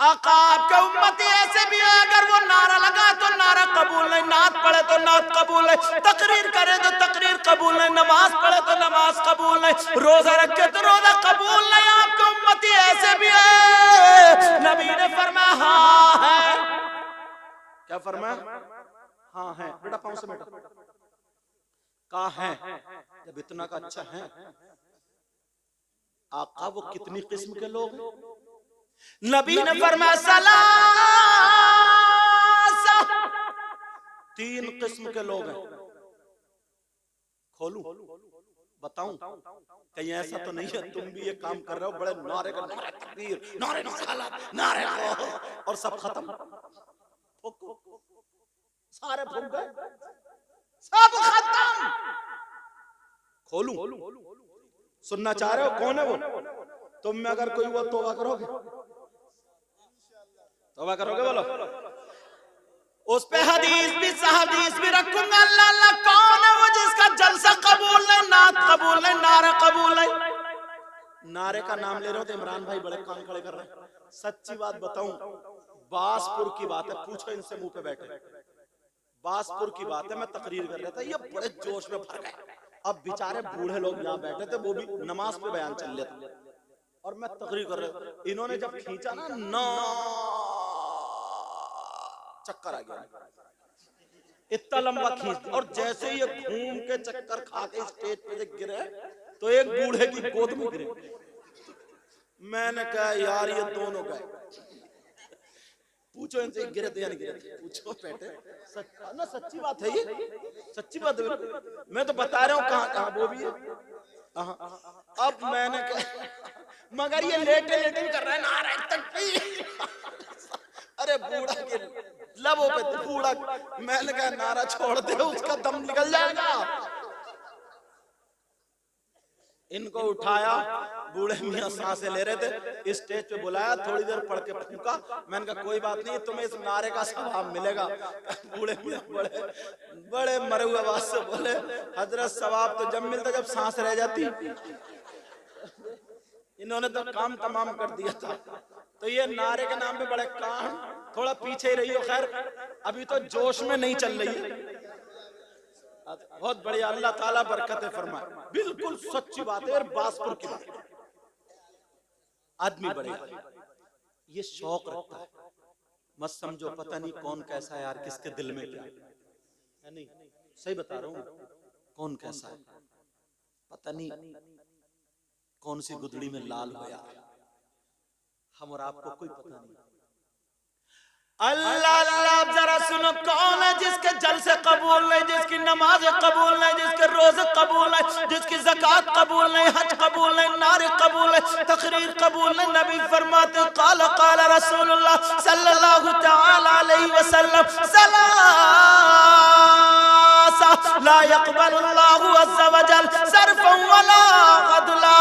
आका आपके उम्मती ऐसे भी है अगर वो नारा लगा तो नारा कबूल नहीं, नात पढ़े तो नात कबूल नहीं, तकरीर करे तो तकरीर कबूल नहीं, नमाज पढ़े तो नमाज कबूल नहीं, रोजा रखे तो रोजा कबूल नहीं। आपके उम्मती ऐसे भी है। नबी ने फरमाया हाँ है। क्या फरमाया? हाँ है। बेटा पाँव से बेटा कहा है, जब इतना का अच्छा है। आका वो कितनी किस्म के लोग, नबी ने फरमाया सलासा, 3 किस्म के लोग हैं। खोलूं बताऊं? कहीं ऐसा तो नहीं है तुम भी ये काम कर रहे हो, बड़े नारे का नारे तकबीर, नारे नारे और सब खत्म, सारे फूक गए, सब खत्म। खोलूं? सुनना चाह रहे हो कौन है वो? तुम में अगर कोई हुआ तौबा करोगे? तौबा करोगे बोलो? उस पे हदीस भी सहादीस भी रखूंगा। अल्लाह अल्लाह कौन है वो जिसका जलसा कबूल नहीं, नात कबूल नहीं, नारा कबूल नहीं। नारे का नाम ले रहे हो तो इमरान भाई बड़े कान खड़े कर रहे हैं। सच्ची बात बताऊं, बासपुर की बात है, पूछो इनसे मुंह पे बैठे, बासपुर की बात है। मैं तकरीर कर रहा था, ये बड़े जोश में भर गए, अब बेचारे बूढ़े लोग यहाँ बैठे थे, वो भी नमाज पे बयान चल रहा था और मैं तकरीर कर रहा था। इन्होंने जब खींचा ना चक्कर आ गया, इतना लंबा खींच, और जैसे ही ये घूम के चक्कर खा के स्टेज पे से गिरे तो एक बूढ़े की गोद में गिरे। मैंने कहा यार ये दोनों गए, पूछो इनसे गिरे थे या नहीं गिरे, पूछो बेटे। ना सच्ची बात है, ये सच्ची बात है, मैं तो बता रहा हूँ कहाँ कहाँ वो भी है। अब मैंने कहा मगर ये लेटे लेटे भी कर रहा है नारे तकबीर। अरे बूढ़ा के लबों पे बूढ़ा, मैंने कहा नारा छोड़ दे, उसका दम निकल जाएगा। इनको उठाया, बूढ़े मियां सांसें ले रहे थे, स्टेज पे बुलाया, थोड़ी देर पढ़ के फूंका। मैंने कहा कोई बात नहीं, तुम्हें इस नारे का सवाब मिलेगा। बूढ़े मियां बड़े बड़े मरे हुए आवाज से बोले, हजरत सवाब तो जब मिलता जब सांस रह जाती। इन्होंने तो काम तमाम कर दिया था। तो ये नारे के नाम पे बड़े काम, थोड़ा पीछे ही रही हो, खैर अभी तो जोश में नहीं चल रही है। बहुत बढ़िया, अल्लाह ताला बरकतें फरमाए। बिल्कुल सच्ची बात है, और बासपुर की बात। आदमी बढ़ेगा, ये शौक रखता है, मत समझो पता नहीं कौन कैसा है यार, किसके दिल में क्या है। नहीं सही बता रहा हूँ, कौन कैसा है पता नहीं, कौन सी गुदड़ी में लाल हो यार, हम और आपको कोई पता नहीं। अल्लाह अल्लाह जरा सुनो, कौन है जिसके जलसे कबूल नहीं, जिसकी नमाज कबूल नहीं, जिसके रोजे कबूल नहीं, जिसकी ज़कात कबूल नहीं, हज कबूल नहीं, नारे कबूल नहीं, तकरीर कबूल नहीं। नबी फरमाते क़ाल क़ाल रसूलुल्लाह सल्लल्लाहु तआला अलैहि वसल्लम, सलासा ला यक़बलुल्लाहु अज़्ज़ा वजल सर्फ़न वला ग़दला,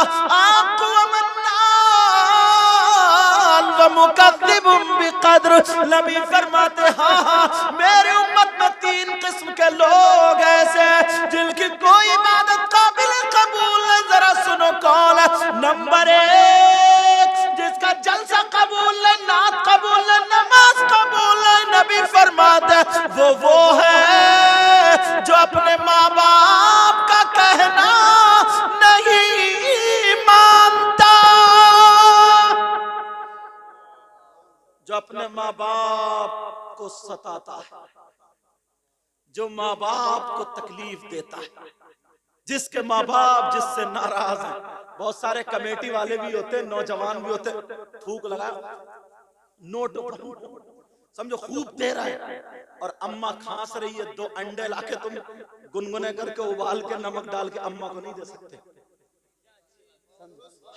नबी फरमाते हाँ मेरे उम्मत में 3 किस्म के लोग ऐसे जिनकी कोई इबादत काबिल कबूल नहीं। जरा सुनो कौन है। नंबर 1 जिसका जलसा कबूल नहीं, नात कबूल नहीं, नमाज कबूल नहीं। नबी फरमाते वो है जो अपने माँ बाप का कहना नहीं मानता, जो अपने माँ बाप को सताता है, जो माँ बाप को तकलीफ देता है, जिसके माँ बाप जिससे नाराज हैं। बहुत सारे कमेटी वाले भी होते, नौजवान भी होते, थूक लगा नोट समझो खूब दे रहा है, और अम्मा खांस रही है, 2 अंडे लाके तुम गुनगुने करके उबाल के नमक डाल के अम्मा को नहीं दे सकते।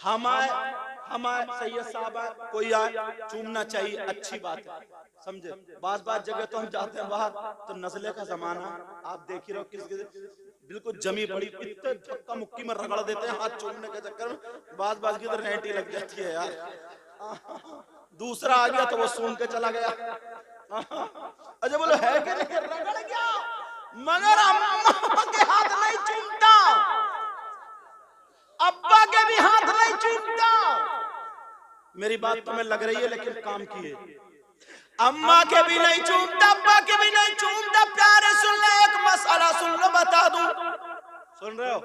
हमारे सैयद साहब कोई आए चूमना चाहिए, अच्छी बात है, समझे। बात जगह तो हम जाते हैं बाहर तो नस्ले का जमाना, आप देख ही रहो किस बिल्कुल जमी पड़ी, इतने धक्का मुक्की में रगड़ देते हैं हाथ चूमने के चक्कर में, बाज की तो रेंटी लग जाती है यार। दूसरा आ गया तो वो सूंघ के चला गया। अच्छा बोलो है कि नहीं, रगड़ गया, मगर अम्मा के हाथ नहीं चूमता, अब्बा के भी हाथ नहीं चूमता। मेरी बात तुम्हें लग रही है लेकिन काम की है। अम्मा के भी नहीं चूमता, अब्बा के भी नहीं चूमता। प्यारे सुन ले, एक मसला सुन लो, बता दूं, सुन रहे हो।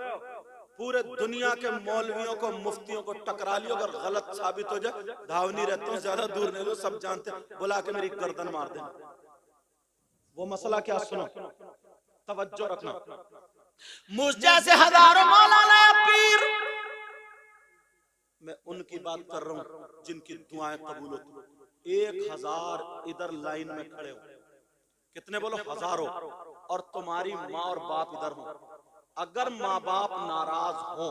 पूरे दुनिया के मौलवियों को, मुफ्तियों को टकरा लियो, अगर गलत साबित हो जाए, धावनी रहते हो, ज्यादा दूर नहीं लो, सब जानते हैं, बुला के मेरी गर्दन मार देना। वो मसला क्या, सुनो, तवज्जो रखना। मुझ जैसे हजारों मौलाना पीर, मैं उनकी बात कर रहा हूं जिनकी दुआएं कबूल होती। 1000 इधर लाइन में खड़े हो, कितने बोलो, हजारों, और तुम्हारी माँ और बाप इधर हो। अगर माँ बाप नाराज हो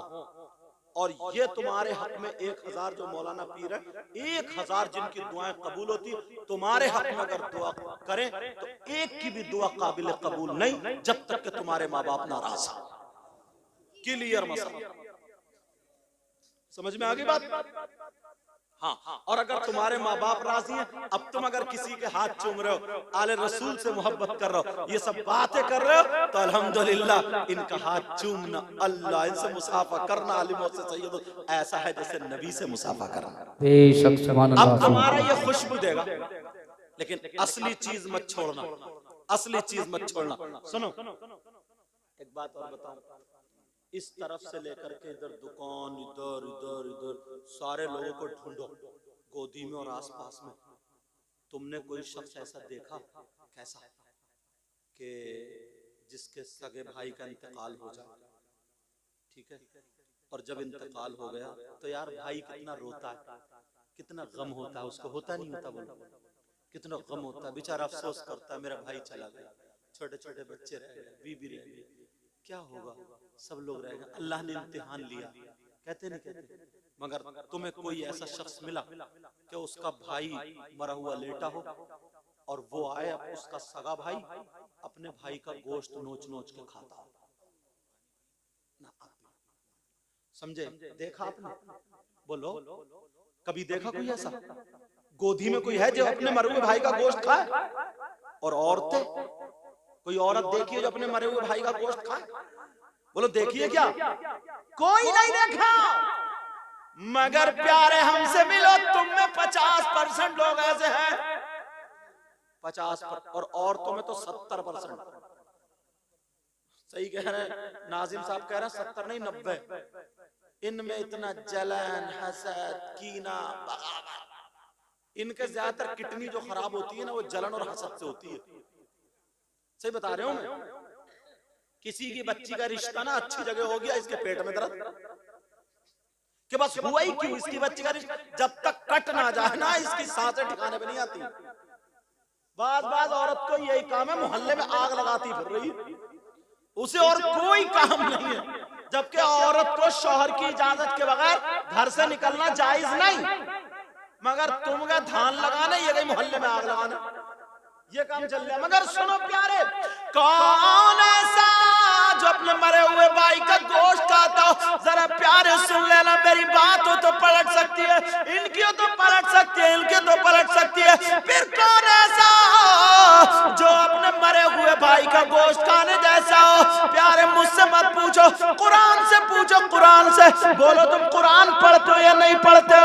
और ये तुम्हारे हक में 1000 जो मौलाना पीर है, 1000 जिनकी दुआएं कबूल होती, तुम्हारे हक में अगर दुआ करें तो एक की भी दुआ काबिल कबूल नहीं जब तक कि तुम्हारे माँ बाप नाराज हो। क्लियर मसला, समझ में आ गई बात। हाँ, और अगर तुम्हारे माँ बाप राजी हैं, अब तुम अगर किसी के हाथ चूम रहे हो, आले रसूल से मोहब्बत कर रहे हो, ये सब बातें कर रहे हो, तो अल्हम्दुलिल्लाह इनका हाथ चूमना, अल्लाह इनसे मुसाफा करना, आलिमों से सैयदों, ऐसा है जैसे नबी से मुसाफा करना। बेशक सुभान अल्लाह। अब तुम्हारा ये खुशबू देगा, लेकिन असली चीज मत छोड़ना, असली चीज मत छोड़ना। सुनो एक बात और बताऊं, इस तरफ से लेकर के इधर दुकान, इधर इधर इधर सारे लोगों को ढूंढो गोदी में और आसपास में। तुमने कोई शख्स ऐसा देखा कैसा कि जिसके सगे भाई का इंतकाल हो जाए, ठीक है, और जब इंतकाल हो गया तो यार भाई कितना रोता है, कितना गम होता है उसको, होता नहीं होता? बोलो कितना गम होता है, बेचारा अफसोस करता है मेरा भाई चला गया, छोटे छोटे बच्चे रह गए, बीबी रह गई, क्या होगा, सब लोग रह गए। अल्लाह ने इम्तिहान लिया, कहते नहीं कहते? मगर तुम्हें कोई ऐसा शख्स मिला कि उसका भाई मरा हुआ लेटा हो और वो आए, उसका सगा भाई अपने भाई का गोश्त नोच नोच के खाता हो? ना, समझे? देखा आपने? बोलो कभी देखा कोई ऐसा? गोदी में कोई है जो अपने मरे हुए भाई का गोश्त खाए? और औरतें, कोई औरत देखी है जो अपने मरे हुए भाई का गोश्त खाए? बोलो देखिए क्या? कोई नहीं देखा। मगर प्यारे हमसे मिलो, तुम में 50% लोग ऐसे हैं, 50%, और औरतों में तो 70%। सही कह रहे हैं नाजिम साहब, कह रहे हैं 70 नहीं 90। इनमें इतना जलन, हसद, कीना, बगावत, इनके ज्यादातर किडनी जो खराब होती है ना वो जलन और हसद से होती है। सही बता रहे हो मैं? किसी की बच्ची का रिश्ता ना अच्छी जगह हो गया, इसके पेट में दर्द कि बस हुआ ही क्यों, इसकी बच्ची का रिश्ता जब तक कट ना जाए ना इसकी सांसें ठिकाने पे नहीं आती। बाज औरत को यही काम है, मोहल्ले में आग लगाती फिर रही, उसे और कोई काम नहीं है, जबकि औरत को शौहर की इजाजत के बगैर घर से निकलना जायज नहीं। मगर तुम गए धान लगाने, ये गई मोहल्ले में आग लगाने, ये काम चल रहा है। मगर सुनो प्यारे, कौन ऐसा जो अपने मरे हुए भाई का गोश्त खाता हो? जरा प्यारे सुन लेना, मेरी बात हो तो पलट सकती है, इनकी हो तो पलट सकती है, इनके तो पलट सकती है। फिर कौन ऐसा जो अपने मरे हुए भाई का गोश्त खाने जैसा हो? प्यारे मुझसे मत पूछो, कुरान से पूछो, कुरान से। बोलो तुम कुरान पढ़ते हो या नहीं पढ़ते हो?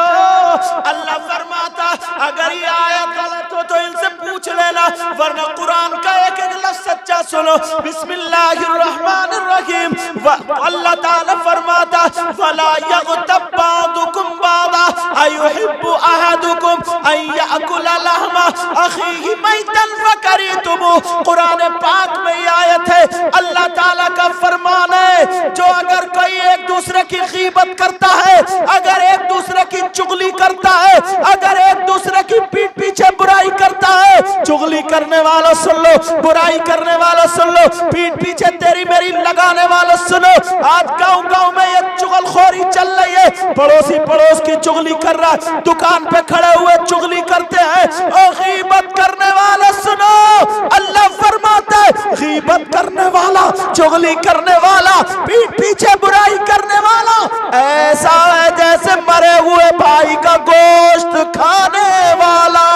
अल्लाह फरमाता अगर ये आयत गलत हो तो इनसे पूछ लेना, वरना कुरान का एक एक लफ्ज सच्चा सुनो। बिस्मिल्लाहिर्रहमानिर्रहीम। अल्लाह ताला फरमाता फला यग़तब बादुकुम बादा अयुहिब्बु अहदुकुम अन याकुला लहमा अखीहि मैतन फकरितुमु। कुरान पाक में ये आयत है, अल्लाह ताला का फरमान है, जो अगर कोई एक दूसरे की गीबत करता है, अगर एक दूसरे की चुगली करता है, अगर एक दूसरे की पीठ पीछे बुराई करता है, चुगली करने वालों सुन लो, बुराई करने वालों सुन लो, पीठ पीछे तेरी मेरी लगाने वालों सुनो। आज गांव गांव में ये चुगलखोरी चल रही है, पड़ोसी पड़ोस की चुगली कर रहा है, दुकान पे खड़े हुए चुगली करते हैं, और गीबत करने वाले सुनो, अल्लाह फरमाता है गीबत करने वाला, चुगली करने वाला, पीठ पीछे बुराई करने वाला ऐसा है जैसे मरे हुए भाई का गोश्त खाने वाला।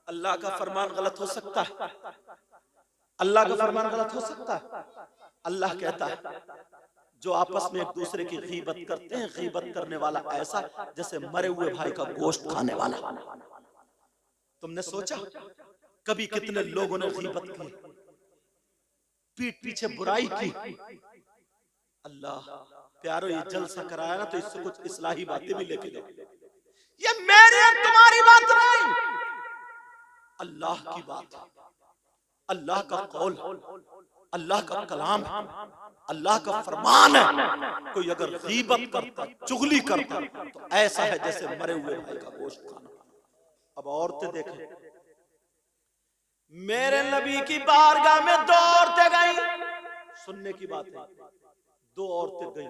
अल्लाह का फरमान गलत हो सकता है? अल्लाह का फरमान गलत हो सकता है? अल्लाह कहता है जो आपस में एक दूसरे की गीबत करते हैं, गीबत करने वाला ऐसा जैसे मरे हुए भाई का गोश्त खाने वाला। तुमने सोचा कभी कितने लोगों ने गीबत की, पीठ पीछे बुराई की? अल्लाह प्यारो ये जलसा कराया ना तो इससे कुछ इस्लाही बातें भी लेके जाओ। ये मेरी और तुम्हारी बात नहीं, अल्लाह की बात है, अल्लाह का कौल, अल्लाह का कलाम है, अल्लाह का फरमान है। कोई अगर गीबत करता, चुगली करता तो ऐसा है जैसे मरे हुए भाई का गोश्त खाना। अब औरतें देखें, मेरे नबी की बारगाह में 2 औरतें गई, सुनने की बात है, 2 औरतें गई,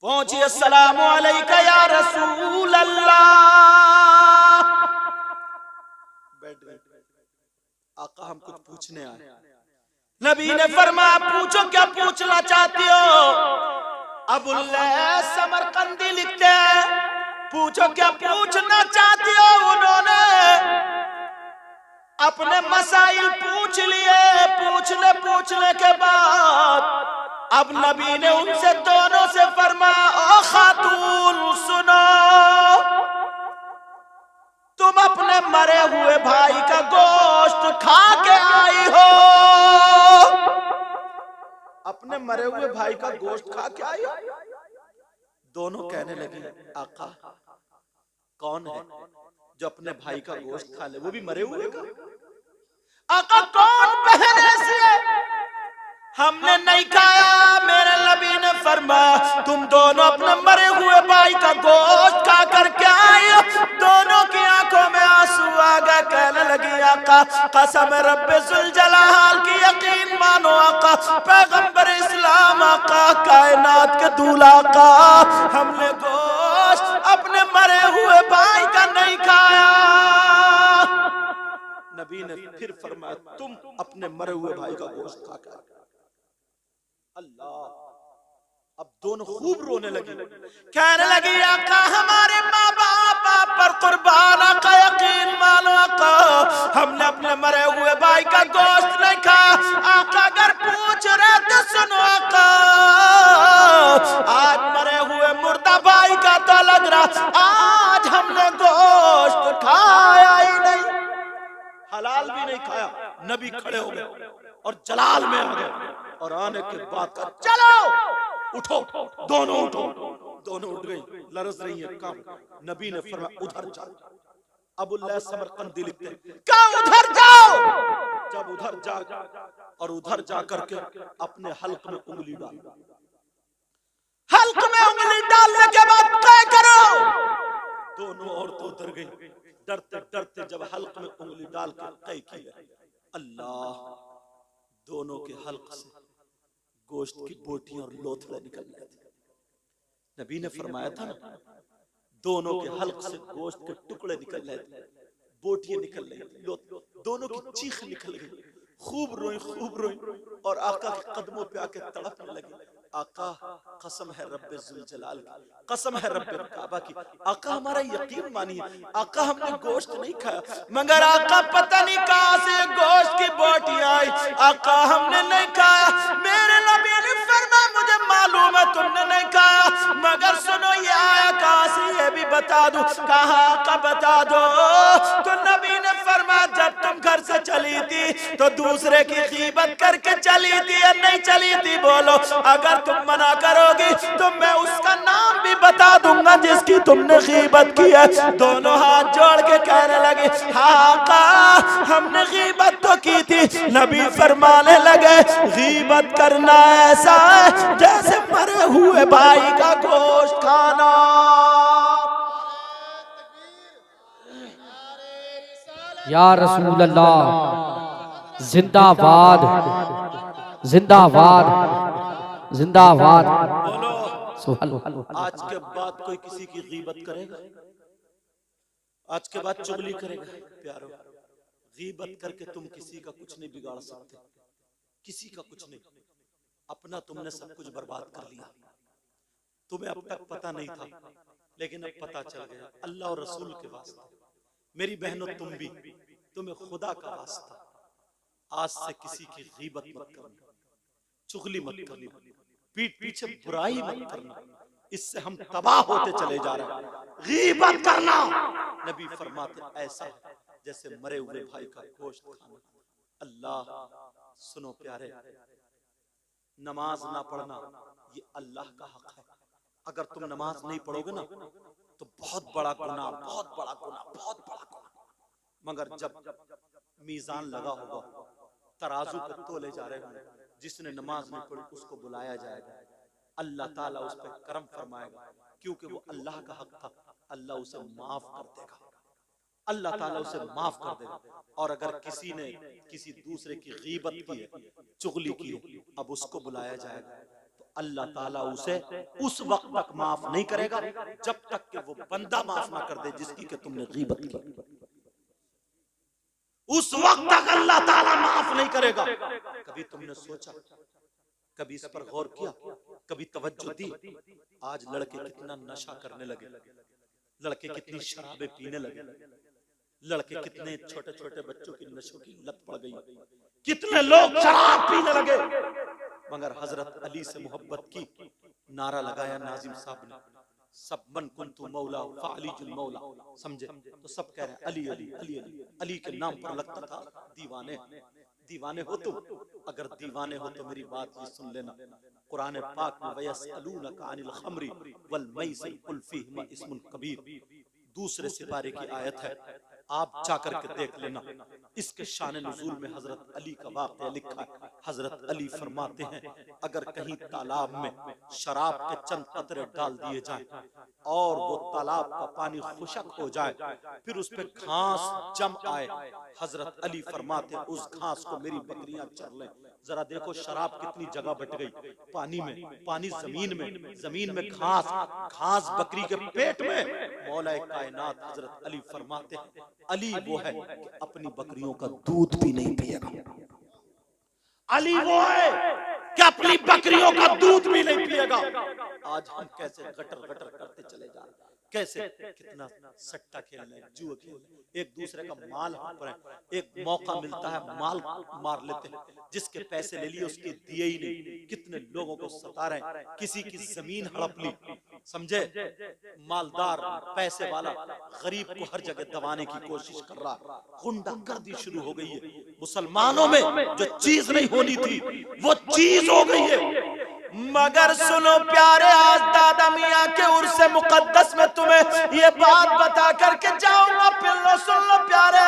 पहुंची, अस्सलामु अलैका या रसूल अल्लाह, बैठ गए, आका हम कुछ पूछने आए। नबी ने फरमाया पूछो, क्या पूछना चाहती हो? अबुल्लैस समरकंदी लिखते हैं, पूछो क्या पूछना चाहती हो। उन्होंने अपने मसाइल पूछ लिए, पूछने के बाद अब नबी ने उनसे दोनों से फरमाया, ओ खातून सुनो, तुम अपने मरे हुए भाई का गोश्त खा के आई हो, मरे हुए भाई का गोश्त खा के आई हो? दोनों कहने लगे आका कौन है जो अपने भाई का गोश्त खा ले, वो भी मरे हुए का? आका कौन बहन ऐसी है हमने नहीं खाया? मेरे नबी ने फरमाया तुम दोनों अपने मरे हुए भाई का गोश्त खा कर क्या आए हो? दोनों की आंखों में आंसू आ गए, कहने लगी आका कसम रब्बे जुल जलाल की यकीन मानो आका, पैगंबर इस्लाम आका, कायनात के दूल्हा आका, हमने गोश्त अपने मरे हुए भाई का नहीं खाया। नबी ने फिर फरमाया तुम अपने मरे हुए भाई का गोश्त खा कर। अल्लाह, अब दोनों खूब रोने लगी, कहने लगी आका हमारे माँ बाप आप पर कुर्बान, आका यकीन मानो आका हमने अपने मरे हुए भाई का गोश्त नहीं खाया। आका अगर पूछ रहे तो सुनो आका, आज मरे हुए मुर्दा भाई का तो लग रहा आज हमने गोश्त खाया ही नहीं, हलाल भी नहीं खाया। नबी खड़े हो गए और जलाल में आ गए और आने के बाद का चलो उठो, दोनों उठो। दोनों उठ गई, लरज रही है काम। नबी ने फरमाया उधर जाओ। अबुल्लाह समरकंदी लिखते हैं क्या उधर जाओ? जब उधर जा और उधर जा करके अपने हल्क में उंगली डाल, हल्क में उंगली डालने के बाद क्या करो? दोनों औरतें उधर गई, डरते डरते जब हल्क में उंगली डाल के तय किया, अल्लाह, दोनों के हल्क से गोश्त की बोटियां और लोथड़े निकल रहे थे। नबी ने फरमाया था ना, दोनों के हल्क से गोश्त के टुकड़े निकल रहे थे, बोटियां निकल रही थी, दोनों की चीख निकल गई, खूब रोई और आका के कदमों पे आके तड़पने लगी। आका कसम है रब्बे जुल जलाल की, कसम है रब्बे काबा की, आका हमारा यकीन मानिए, आका हमने गोश्त नहीं खाया, मगर आका पता नहीं कहां से गोश्त की बोटियां आई, आका हमने नहीं खाया। मेरे नबी ने फरमाया मुझे मालूम है तुमने नहीं खाया, मगर सुनो ये आया कहां से ये भी बता दूं, कहां का बता दो। तो नबी ने फरमाया जब तुम घर से चली थी तो दूसरे की गीबत करके चली थी या नहीं चली थी? बोलो, अगर तुम मना करोगी तो मैं उसका नाम भी बता दूंगा जिसकी तुमने गीबत की है। दोनों हाथ जोड़ के कहने लगे हाँ का हमने गीबत तो की थी। नबी फरमाने लगे गीबत करना ऐसा है जैसे मरे हुए भाई का गोश्त खाना। या रसूल अल्लाह, जिंदाबाद जिंदाबाद जिंदाबाद। बोलो, आज के बाद कोई किसी की गीबत करेगा? आज के बाद चुगली करेगा? प्यारो, गीबत करके तुम किसी का कुछ नहीं बिगाड़ सकते, किसी का कुछ नहीं। अपना तुमने सब कुछ बर्बाद कर लिया, तुम्हें अब तक पता नहीं था लेकिन अब पता चल गया। अल्लाह और रसूल के वास्ते मेरी बहनों तुम भी, तुम्हें खुदा का वास्ता, आज से किसी की गीबत मत करना, चुगली मत करना, पीठ पीछे बुराई मत करना, इससे हम तबाह होते चले जा रहे हैं। गीबत करना, नबी फरमाते ऐसा है जैसे मरे हुए भाई का गोश्त खाना। अल्लाह, सुनो प्यारे, नमाज ना पढ़ना ये अल्लाह का हक है। अगर तुम नमाज नहीं पढ़ोगे ना तो बहुत बड़ा गुनाह, बहुत बड़ा गुनाह, बहुत बड़ा गुनाह। मगर जब मीजान लगा होगा, तराजू पे तोले जा रहे होंगे, जिसने नमाज नहीं पढ़ी उसको बुलाया जाएगा, अल्लाह ताला उस पर करम फरमाएगा, क्योंकि वो अल्लाह का हक था। अल्लाह उसे माफ कर देगा, अल्लाह ताला उसे माफ कर देगा। और अगर किसी ने किसी दूसरे की गीबत की है, चुगली की है, अब उसको बुलाया जाएगा तो अल्लाह ताला उसे उस वक्त तक माफ नहीं करेगा जब तक कि वो बंदा माफ ना कर दे जिसकी कि तुमने गीबत की। उस वक्त तक अल्लाह ताला माफ नहीं करेगा। कभी तुमने सोचा, कभी इस पर गौर किया, कभी तवज्जो दी? आज लड़के कितना नशा करने लगे, लड़के कितनी शराबें पीने लगे, लड़के कितने छोटे छोटे बच्चों की नशों की लत पड़ गई, कितने लोग शराब पीने लगे। मगर हजरत अली से मोहब्बत की, नारा लगाया नाजिम साहब ने, सब मन कुंतु मौला फालीजुल मौला, समझे तो सब कह रहे हैं अली अली अली अली। अली के नाम पर लगता था दीवाने। दीवाने हो तुम, अगर दीवाने हो तो मेरी बात ये सुन लेना, कुरान पाक में वयसअलूनका अनिल खम्री वल मैसिर कुल फीहिमा इस्मुन कबीर दूसरे सिपारे की आयत है, आप जाकर के देख लेना। इसके शान नुज़ूल में हजरत अली का वाक़या लिखा है। हजरत अली फरमाते हैं अगर कहीं तालाब में शराब के चंद कतरे डाल दिए जाएं और वो तालाब का पानी खुशक हो जाए, फिर उस पे घास जम आए, हजरत अली फरमाते हैं उस घास को मेरी बकरियां चर लें। जरा देखो शराब कितनी जगह बट गई, पानी में, पानी जमीन में, जमीन में घास, घास बकरी के पेट में। मौला कायनात हजरत अली फरमाते हैं अली वो है कि अपनी बकरियों का दूध भी नहीं पिएगा। अली वो है कि अपनी बकरियों का दूध भी नहीं पिएगा। आज हम कैसे गटर गटर करते चले जा रहे हैं, कैसे कितना सट्टा खेलने, जुआ खेलने, एक दूसरे का माल हम पर है। एक मौका मिलता है माल मार लेते हैं, जिसके पैसे ले लिए उसके दिए ही नहीं। कितने लोगों को सता रहे हैं, किसी की जमीन हड़प ली, समझे, मालदार पैसे वाला गरीब को हर जगह दबाने की कोशिश कर रहा। गुंडागर्दी शुरू हो गई है मुसलमानों में, जो चीज नहीं होनी थी वो चीज हो गई है। मगर सुनो प्यारे, आज दादा मियाँ के उर्स मुकद्दस में तुम्हें ये बात बता करके जाऊंगा, फिर लो सुन लो प्यारे,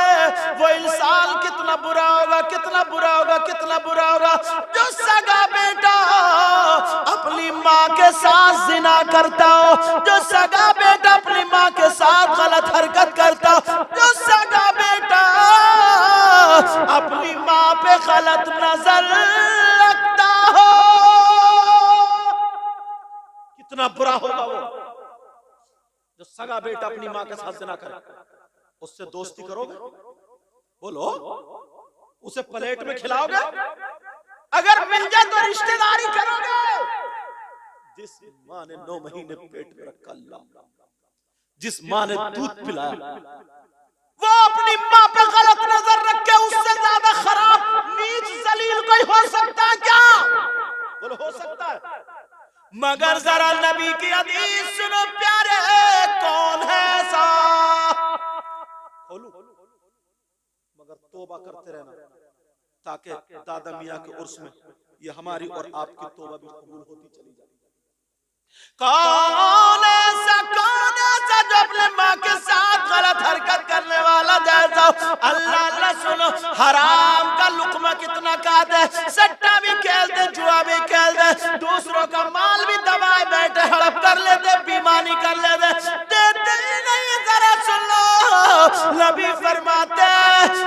वो इंसान कितना बुरा होगा, कितना बुरा होगा, कितना बुरा होगा जो सगा बेटा अपनी माँ के साथ जिना करता हो, जो सगा बेटा अपनी माँ के साथ गलत हरकत करता हो, जो सगा बेटा अपनी माँ पे गलत नजर रखता हो, कितना बुरा होगा वो जो सगा बेटा अपनी माँ के साथ जिना करे। उससे दोस्ती करोगे? बोलो, उसे प्लेट में खिलाओगे? अगर मिल जाए तो रिश्तेदारी करोगे? जिस माँ ने 9 महीने पेट में रखा, अल्लाह, जिस माँ ने दूध पिलाया, वो अपनी माँ पे गलत नजर रख के उससे ज्यादा खराब नीच जलील कोई हो सकता है क्या? बोलो, हो सकता है? मगर जरा नबी की हदीस सुनो प्यारे, कौन है ऐसा? खोलू, मगर तौबा करते रहना ताकि दादा मियाँ के उर्स में ये हमारी और आपकी तौबा भी कबूल होती चली जाए। कौन ऐसा जो अपने माँ के साथ गलत हरकत करने वाला जैसा? अल्लाह अल्लाह सुनो, हराम का लुकमा कितना खाते हैं, सट्टा भी खेलते, जुआ भी खेलते, दूसरों का माल भी दबाए बैठे, हड़प कर लेते, बेईमानी कर लेते, देते ही नहीं। जरा सुन लो, नबी फरमाते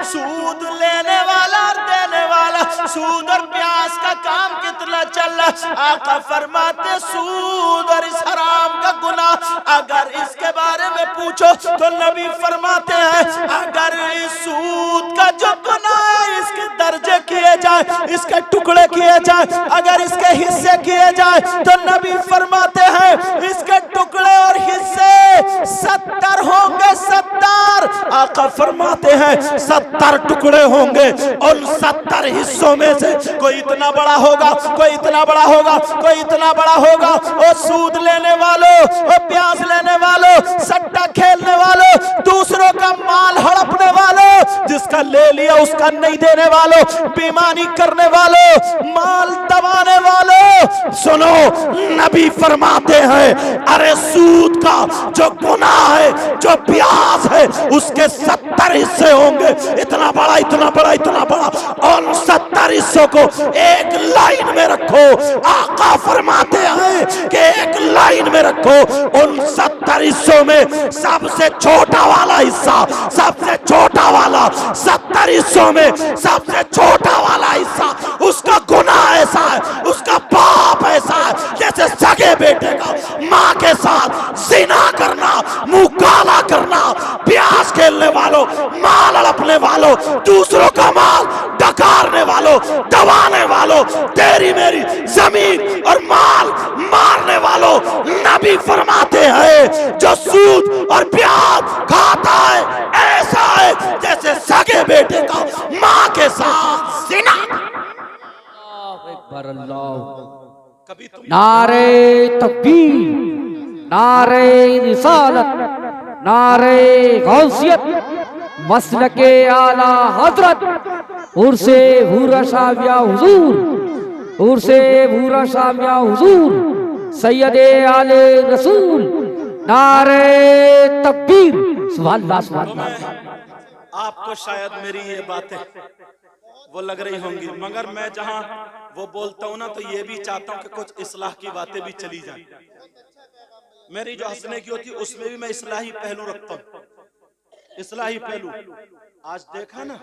सूद लेने वाला और देने वाला, सूद और प्यास का काम कितना चल रहा। आका फरमाते सूद और इस हराम का गुनाह अगर इसके बारे में पूछो तो नबी फरमाते हैं अगर इस सूद का जो गुनाह है इसके दर्जे किए जाए, इसके टुकड़े किए जाए, अगर इसके हिस्से किए जाए तो नबी फरमाते हैं इसके टुकड़े और हिस्से 70 होंगे, 70। आका फरमाते हैं 70 टुकड़े होंगे, उन 70 हिस्सों में से कोई इतना बड़ा होगा, कोई इतना बड़ा होगा, कोई इतना बड़ा होगा। और सूद लेने वालों, और प्यास लेने वालों, सट्टा खेलने वालों, दूसरों का माल हड़पने वालों, जिसका ले लिया उसका नहीं देने वालों, बेईमानी करने वालों, माल दबाने वालों, सुनो नबी फरमाते हैं अरे सूद का जो गुनाह है, जो ब्याज है, उसके 70 हिस्से होंगे। इतना बड़ा, इतना बड़ा, इतना बड़ा। और 70 हिस्सों को एक लाइन में रखो। आका फरमाते हैं कि एक लाइन में रखो। उन 70 हिस्सों में सबसे छोटा वाला हिस्सा, सबसे छोटा वाला 70 हिस्सों में सबसे छोटा वाला हिस्सा, उसका गुनाह ऐसा है, उसका पाप ऐसा है जैसे सगे बेटे का माँ के साथ जिना करना, मुंह काला करना, प्यास खेलने वालों, माल हड़पने वालों, दूसरों का माल डकारने वालों, दबाने वालों, तेरी मेरी जमीन और माल मारने वालों, नबी फरमाते हैं जो सूद और ब्याज खाता है ऐसा है जैसे सगे बेटे का माँ के साथ जिना। कभी नारे तकबीर, नारे रिसालत, नारे गौसियत, मसलके आला हजरत उर्से हुरा शाह या हुजूर उर्से भूरा शामिया हुजूर सैयदे आले रसूल नारे तकबीर सुभान अल्लाह सुभान अल्लाह। आपको शायद मेरी ये बातें वो लग रही होंगी, मगर मैं जहां वो बोलता हूं ना तो ये भी चाहता हूं कि कुछ इस्लाह की बातें भी चली जाएं। मेरी जो हंसने की होती है उसमें भी मैं इस्लाही पहलू रखता हूं, इस्लाही पहलू। आज देखा ना,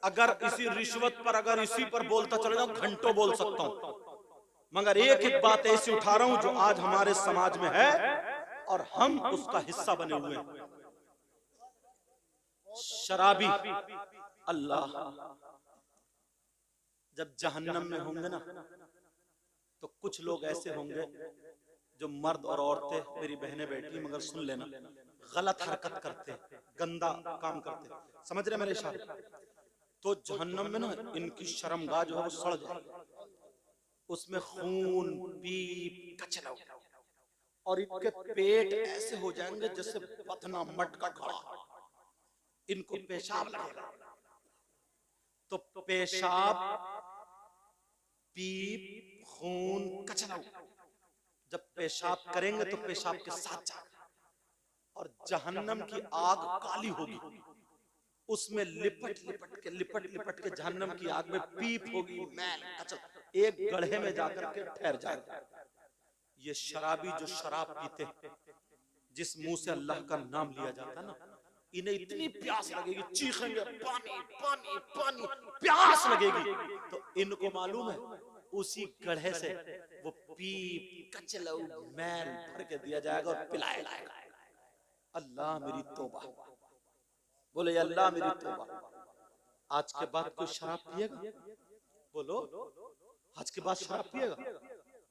अगर इसी रिश्वत पर अगर इसी पर बोलता चले जाऊं घंटों बोल सकता हूं, मगर एक एक बात ऐसी उठा रहा हूं जो आज हमारे समाज में है और हम उसका हिस्सा बने हुए हैं। शराबी अल्लाह जब जहन्नम में होंगे ना तो कुछ लोग ऐसे होंगे जो मर्द और औरतें, मेरी बहनें बैठी मगर सुन लेना, गलत हरकत करते, गंदा काम करते, समझ रहे मेरे इशारे, तो जहन्नम में ना इनकी शर्मगाह जो है वो सड़ जाए, उसमें खून पीप कचरा और इनके पेट ऐसे हो जाएंगे जैसे पथना मटका खड़ा, इनको पेशाब लगेगा। तो पेशाब पीप खून कचरा, जब पेशाब करेंगे तो पेशाब के साथ जाएगा और जहन्नम की आग काली होगी, उसमें लिपट लिपट के जहन्नम की आग में पीप होगी, मैल कचरा एक गड्ढे में जाकर के ठहर जाएगा। ये शराबी जो शराब पीते, जिस मुंह से अल्लाह का नाम लिया जाता है ना, इन्हें इतनी प्यास लगेगी, चीखेंगे पानी पानी पानी, प्यास लगेगी, तो इनको मालूम है उसी गड्ढे से वो पीप कचरा मैल भर के दिया जाएगा और पिलाया जाएगा। अल्लाह मेरी तौबा, बोले अल्लाह मेरी तौबा। आज के बाद कोई शराब पिएगा? बोलो, आज के बाद शराब पिएगा?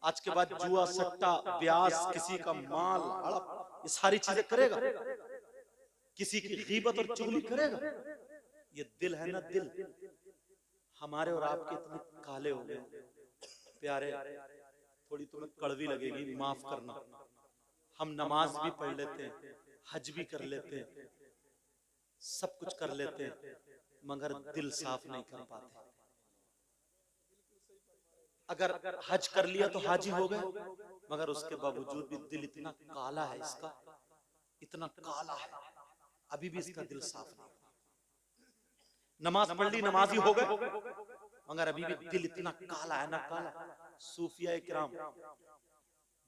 आज के बाद जुआ सट्टा ब्याज, किसी का माल हड़प, ये सारी चीजें करेगा? किसी की गीबत और चुगली करेगा? ये दिल है ना, दिल हमारे और आपके इतने काले हो गए प्यारे, थोड़ी तुम्हें कड़वी लगेगी, माफ करना। हम नमाज भी पढ़ लेते हैं, हज भी कर लेते हैं, सब कुछ कर लेते हैं, मगर दिल साफ नहीं कर पाते। अगर हज कर लिया तो हाजी हो गए, मगर उसके बावजूद भी दिल इतना काला है इसका, इतना काला है, अभी भी इसका दिल साफ नहीं। नमाज पढ़ ली, नमाजी हो गए, मगर अभी भी दिल इतना काला है ना, काला। सूफिया किराम,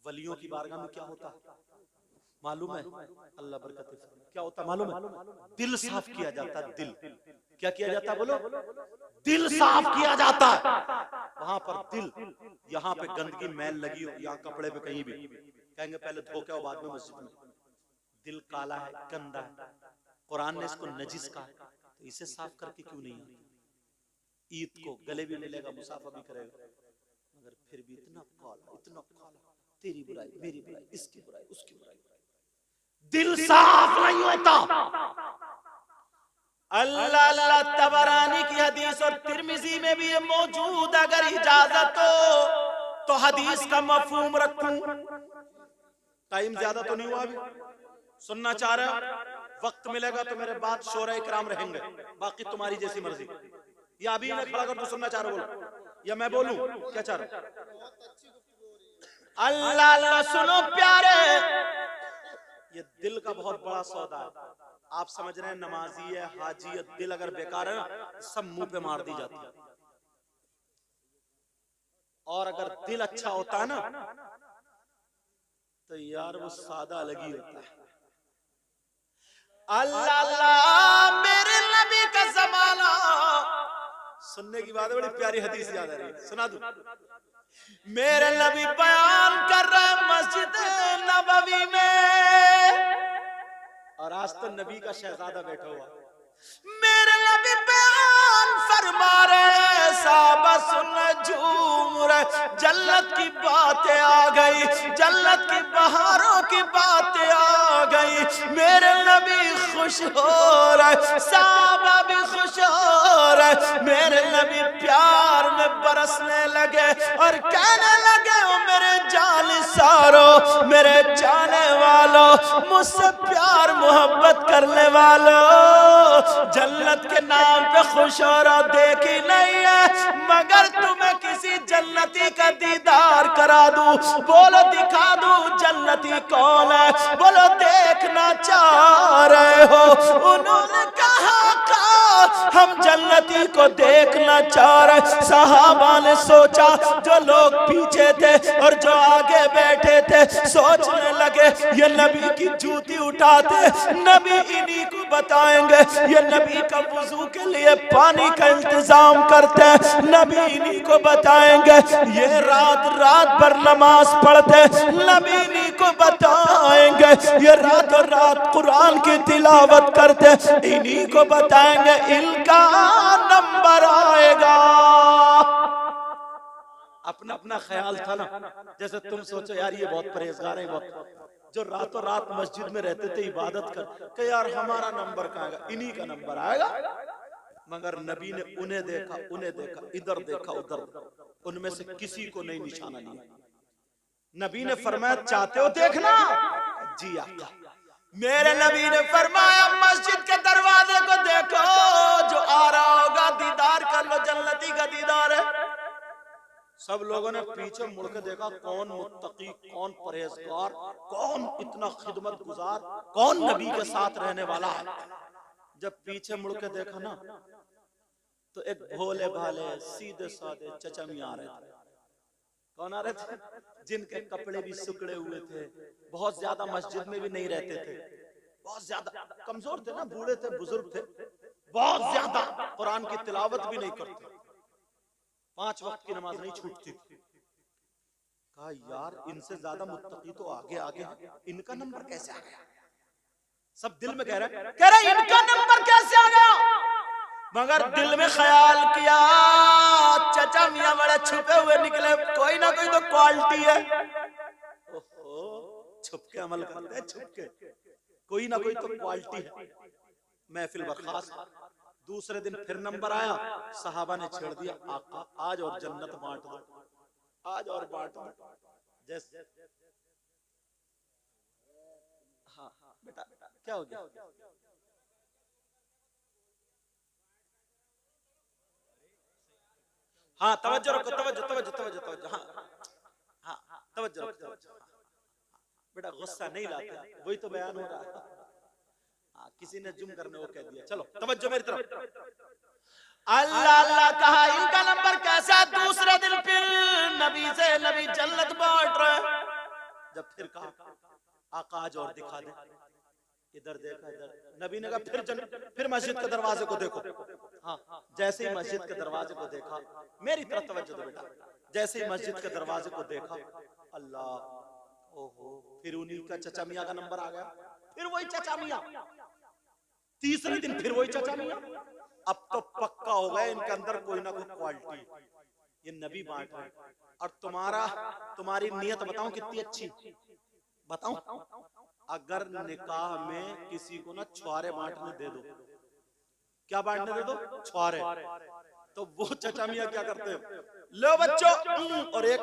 वलियों की बारगाह में क्या होता है मालूम है? अल्लाह बरकत फरमाए, क्या होता मालूम है? दिल साफ किया जाता है। दिल क्या किया जाता है? बोलो, दिल साफ किया जाता है। वहां पर दिल, यहाँ पे गंदगी मैल लगी हो, यहाँ कपड़े पे कहीं भी, कहेंगे पहले धो के बाद में मस्जिद में। दिल काला है, गंदा है, कुरान ने इसको नजिस कहा है, तो इसे साफ करके क्यों नहीं आती? ईद को गले भी मिलेगा, मुसाफा भी करेगा, मगर फिर भी इतना काला, तेरी बुराई मेरी बुराई, इसकी बुराई उसकी बुराई, दिल साफ नहीं होता। अल्लाह अल्लाह, तबरानी की हदीस और तिरमिजी में भी ये मौजूद, अगर इजाजत हो तो हदीस का मफहूम रखूं। टाइम ज्यादा तो नहीं हुआ अभी, सुनना चाह रहे हो? वक्त मिलेगा तो मेरे बात शोरे इकराम रहेंगे, बाकी तुम्हारी जैसी मर्जी। या अभी मैं खड़ा कर तो सुनना चाह रहे हो, बोलो, या मैं बोलूं क्या चाह रहे? अल्लाह अल्लाह, सुनो प्यारे, ये दिल का बहुत बड़ा सौदा है। आप समझ रहे हैं नमाजी है, हाजी है, दिल अगर बेकार है ना, सब मुंह पे मार दी जाती है। और अगर दिल अच्छा होता है ना, तो यार वो सादा अलग ही होता है। अल्लाह अल्लाह, मेरे नबी का ज़माना, सुनने की बात है, बड़ी प्यारी हदीस याद आ रही है, सुना दूं? मेरे नबी बयान कर रहे मस्जिद नबवी में, और आज तो नबी का शहजादा बैठा हुआ। मेरे नबी बयान फरमा रहे, साहबा सुन झूम रहे, जन्नत की बातें आ गई, जन्नत की बहारों की बातें आ गई। मेरे नबी खुश हो रहे, साहबा भी खुश हो रहे, मेरे नबी प्यार में बरसने लगे और कहने लगे, ओ मेरे जालिसारो, मेरे जाने वालों, मुझसे प्यार मोहब्बत करने वालों, जन्नत के नाम पे खुश हो रहा देखी नहीं है, मगर तुम्हें किसी जन्नती का दीदार करा दूं। बोलो दिखा दूं जन्नती कौन है, बोलो देखना चाह रहे हो। उन्होंने कहा हम जन्नती को देखना चाह रहे। सहाबा ने सोचा, जो लोग पीछे थे और जो आगे बैठे थे सोचने लगे ये नबी की जूती उठाते, नबी इन्हीं को बताएंगे। ये नबी का वुजू के लिए पानी का इंतजाम करते, नबी इन्हीं को बताएंगे। ये रात रात भर नमाज पढ़ते, नबी इन्हीं को बताएंगे। ये रातों रात कुरान की तिलावत करते, इन्हीं को बताएंगे। इनका नंबर आएगा। अपना अपना ख्याल था ना, जैसे तुम सोचो यार ये बहुत परहेजगार है, बहुत जो रातों रात मस्जिद में रहते थे इबादत कर के, यार हमारा नंबर कहाँ आएगा, इन्हीं का नंबर आएगा। मगर नबी ने उन्हें देखा, इधर देखा, उधर, उनमें से किसी को नहीं निशाना लिया। नबी ने फरमाया चाहते हो देखना? जी आका। मेरे नबी ने फरमाया मस्जिद के दरवाजे को देखो, जो आ रहा होगा दीदार कर लो, जन्नती का दीदार है। सब लोगों ने पीछे मुड़ के देखा, कौन मुत्तकी, कौन परहेजगार, कौन इतना खिदमत गुजार, कौन नबी के साथ रहने वाला है। जब पीछे मुड़ के देखा ना, तो एक भोले भाले सीधे साधे चचा मियां आ रहे थे। कौन आ रहे थे? जिनके कपड़े भी सुकड़े हुए थे, बहुत ज्यादा मस्जिद में भी नहीं रहते थे, बहुत ज्यादा कमजोर थे ना, बूढ़े थे, बुजुर्ग थे, बहुत ज्यादा कुरान की तिलावत भी नहीं करते, 5 वक्त की नमाज नहीं छूटती थी। कहा यार इनसे ज्यादा मुत्तकी तो आगे आगे है, इनका नंबर कैसे आ गया? सब दिल में कह रहे इनका नंबर कैसे आ गया? मगर दिल में ख्याल किया चचा मियां बड़े छुपे हुए निकले, कोई ना कोई तो क्वालिटी है। ओहो, छुप के अमल करते हैं, छुप के, कोई ना कोई तो क्वालिटी है। महफिल बर्खास्त। दूसरे दिन फिर नंबर आया, सहाबा ने छेड़ दिया, आका आज और जन्नत बांट दो, आज और बांट दो। जैसे हाँ बेटा क्या हो गया? हाँ तवज्जो रखो, तवज्जो। हाँ तवज्जो बेटा, गुस्सा नहीं लाते, वही तो बयान हो रहा है। किसी ने जुम करने वो कह दिया। चलो तवज्जो मेरी तरफ। अल्लाह अल्लाह कहा, इनका नंबर कैसा? दूसरे दिन फिर नबी जन्नत बांट रहे। जब फिर कहा आका आज और दिखा दे, इधर देखा, इधर। नबी ने कहा फिर मस्जिद के दरवाजे को देखो। हाँ, जैसे ही मस्जिद के दरवाजे को देखा, मेरी तरफ तवज्जो दो बेटा, जैसे ही मस्जिद के दरवाजे को देखा, अल्लाह, ओहो, फिर उन्हीं का चचा मियां का नंबर आ गया। फिर वही चचा मियां, तीसरे दिन फिर वही चचा मियां। अब तो पक्का हो गया इनके अंदर कोई ना कोई क्वालिटी, ये नबी बांट रहे। और तुम्हारी नियत बताऊं कितनी अच्छी, बताऊं? अगर निकाह में किसी को ना छुआरे बांटने दे दो, क्या बांटने दे दो? छुआरे। तो वो चचा मियां क्या करते हैं? लो बच्चों, और एक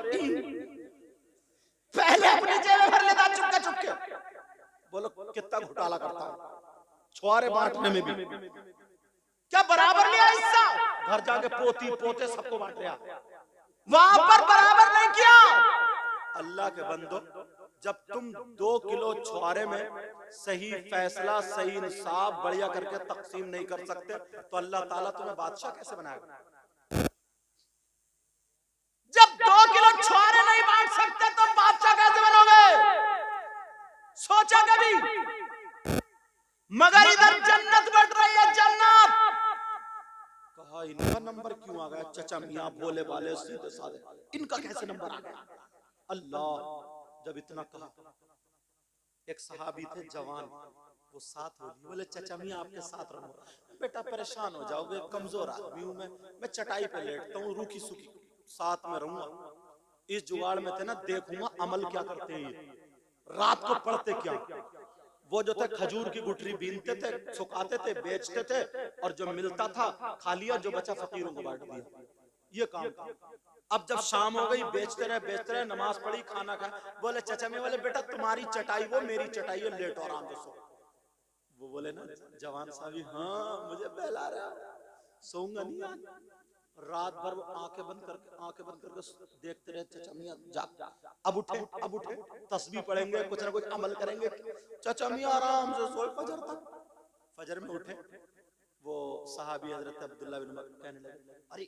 पहले अपनी जेब में भर लेता चुपके। बोलो कितना घोटाला करता है छुआरे बांटने में भी। क्या बराबर लिया हिस्सा? घर जाके पोती पोते सबको बांट रहा, वहां पर बराबर नहीं किया। अल्लाह के बंदो, जब तुम 2 किलो छुआरे में सही फैसला, सही इंसाफ बढ़िया करके तकसीम नहीं कर सकते, तो अल्लाह ताला तुम्हें बादशाह कैसे बनाएगा? जब 2 किलो छुआरे नहीं बांट सकते तो बादशाह कैसे बनोगे? सोचा कभी? मगर इधर जन्नत बढ़ रही है, जन्नत। कहा इनका नंबर क्यों आ गया? चचा मियां भोले वाले सीधे साधे, इनका कैसे नंबर आ गया? अल्लाह, जब इतना कहा, एक सहाबी थे जवान, वो साथ हो गए, बोले चचा मियां आपके साथ रहूंगा। बेटा परेशान हो जाओगे, कमजोर आदमी हूं मैं चटाई पे लेटता हूँ, रूखी सूखी, साथ में रहूंगा। इस जुगाड़ में थे ना, देखूंगा अमल क्या करते हैं ये, रात को पढ़ते क्या। वो जो थे खजूर की गुठरी बीनते थे, सुखाते थे, बेचते थे, और जो मिलता था खा लिया, जो बचा फकीरों को बांट दिया। ये काम था। अब जब शाम हो गई, बेचते रहे, नमाज पढ़ी, खाना खाया। बोले चचा में, बोले बेटा तुम्हारी चटाई वो मेरी चटाई है, लेटो आराम से सो। वो बोले ना जवान साहब, हाँ मुझे बहला रहा, सोऊंगा नहीं आज। रात भर वो आंखें बंद करके देखते रहे। चाचा मियां जाग, अब उठे तस्बीह पढ़ेंगे, कुछ ना कुछ अमल करेंगे। चाचा मियां आराम से सोए फजर तक। फजर में उठे, वो सहाबी हजरत अब्दुल्लाह बिन उमर कहने लगे, अरे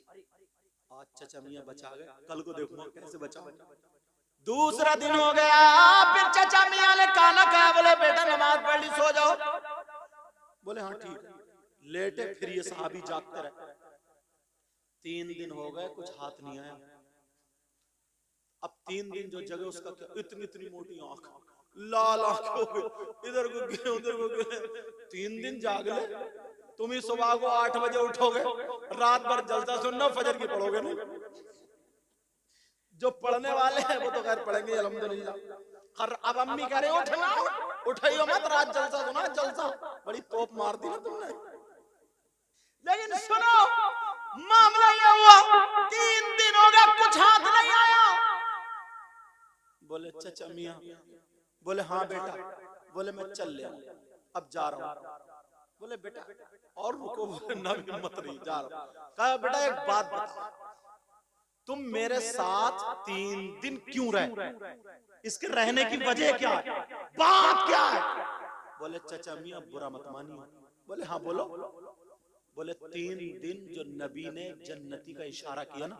आज चाचा मियां बचा गए, कल को देखूंगा कैसे बचाऊं। दूसरा दिन हो गया, फिर चाचा मियां ने खाना खाया। बोले बेटा नमाज पढ़ ली, सो जाओ। बोले हाँ ठीक है। लेटे, फिर ये सहाबी जागते रहे। 3 दिन हो गए, कुछ हाथ नहीं आया। अब 3 दिन जो जगह उसका क्या, इतनी मोटी आंख, लाल आंख हो गई, इधर को गिरे उधर को गिरे। 3 दिन जाग ले, तुम ही सुबह को 8 बजे उठोगे, रात भर जलसा सुनना, फजर की पढ़ोगे नहीं। जो पढ़ने वाले हैं वो तो खैर पढ़ेंगे अल्हम्दुलिल्लाह। अब अम्मी कह रहे उठना, उठाइयो मत, रात जलसा सुना, जलसा। बड़ी तोप मार दी ना तुमने। लेकिन सुनो, मामला ये हुआ, 3 दिन हो गया, कुछ हाथ नहीं आया। बोले चाचा मियां, बोले हाँ बेटा। बोले मैं चल ले, अब जा रहा हूं। बोले बेटा और रुको। बोले ना हिम्मत नहीं, जा रहा हूं। कहा बेटा एक बात बता, तुम मेरे साथ 3 दिन क्यों रहे, इसके रहने की वजह क्या है, बात क्या है। बोले चाचा मियां बुरा मत मानिए। बोले हाँ बोलो। बोले 3 दिन जो नबी ने जन्नती का इशारा किया ना,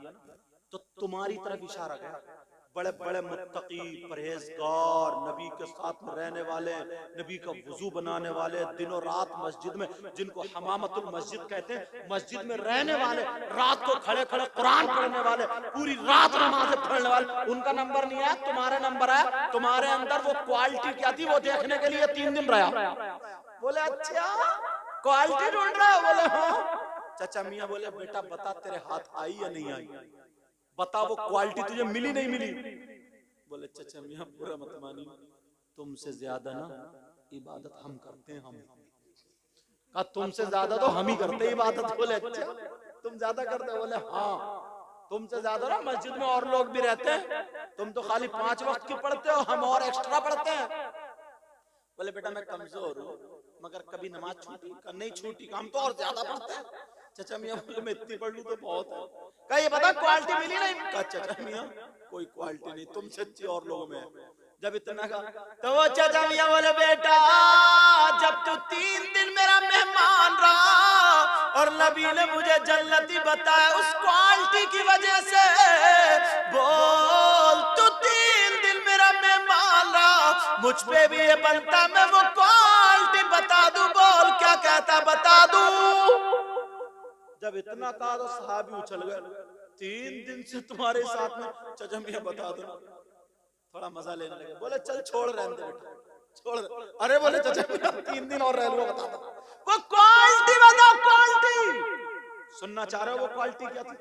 तो तुम्हारी तरफ इशारा किया। बड़े बड़े मुत्तकी, परहेजगार, नबी के साथ में रहने वाले, नबी का वुजू बनाने वाले, दिनों रात मस्जिद में, जिनको हमामतुल मस्जिद कहते हैं, मस्जिद में रहने वाले, रात को खड़े खड़े कुरान पढ़ने वाले, पूरी रात नमाज़ें पढ़ने वाले, उनका नंबर नहीं आया, तुम्हारे नंबर आया। तुम्हारे अंदर वो क्वालिटी क्या थी, वो देखने के लिए 3 दिन रहा। बोले अच्छा क्वालिटी ढूंढ रहा है। बोले हाँ। चाचा मियां बोले बेटा बता, तेरे हाथ आई या नहीं आई, बता वो क्वालिटी तुझे मिली नहीं मिली। बोले चाचा मियां बुरा मत मानी, तुमसे ज्यादा ना इबादत हम करते हैं। हम कहा तुमसे ज्यादा तो हम ही करते हैं इबादत। बोले अच्छा तुम ज्यादा करते हो। बोले हाँ, तुमसे ज्यादा ना मस्जिद में और लोग भी रहते हैं, तुम तो खाली 5 वक्त की पढ़ते हो, हम और एक्स्ट्रा पढ़ते हैं। बोले बेटा मैं कमजोर हूँ, मगर कभी नमाज छूटी नहीं छूटी, हम तो और ज्यादा पढ़ते हैं। चाचा मियां बोले मैं इतनी पढ़ लूं तो बहुत है। कहा ये बता क्वालिटी मिली नहीं। कहा चाचा मियां कोई क्वालिटी नहीं, तुमसे अच्छी और लोगों में है। जब इतना का तो वो चाचा मियां बोले बेटा जब तू 3 दिन मेरा मेहमान रहा और नबी ने मुझे जन्नती बताया, उस क्वालिटी की वजह से बोल, तू 3 दिन मेरा मेहमान रहा, मुझ पे भी ये बनता मैं वो क्वालिटी बता दूं। बोल क्या कहता बता दूं। जब इतना कहा तो सहाबी उछल गए, 3 दिन से तुम्हारे साथ में, चाचा मियां बता दो। थोड़ा मजा लेने लगे। बोले चल छोड़ रहने दे बेटा, छोड़। अरे बोले चाचा मियां 3 दिन और रह लो, बता दो वो क्वालिटी बता, क्वालिटी सुनना चाह रहे हो। वो क्वालिटी क्या थी,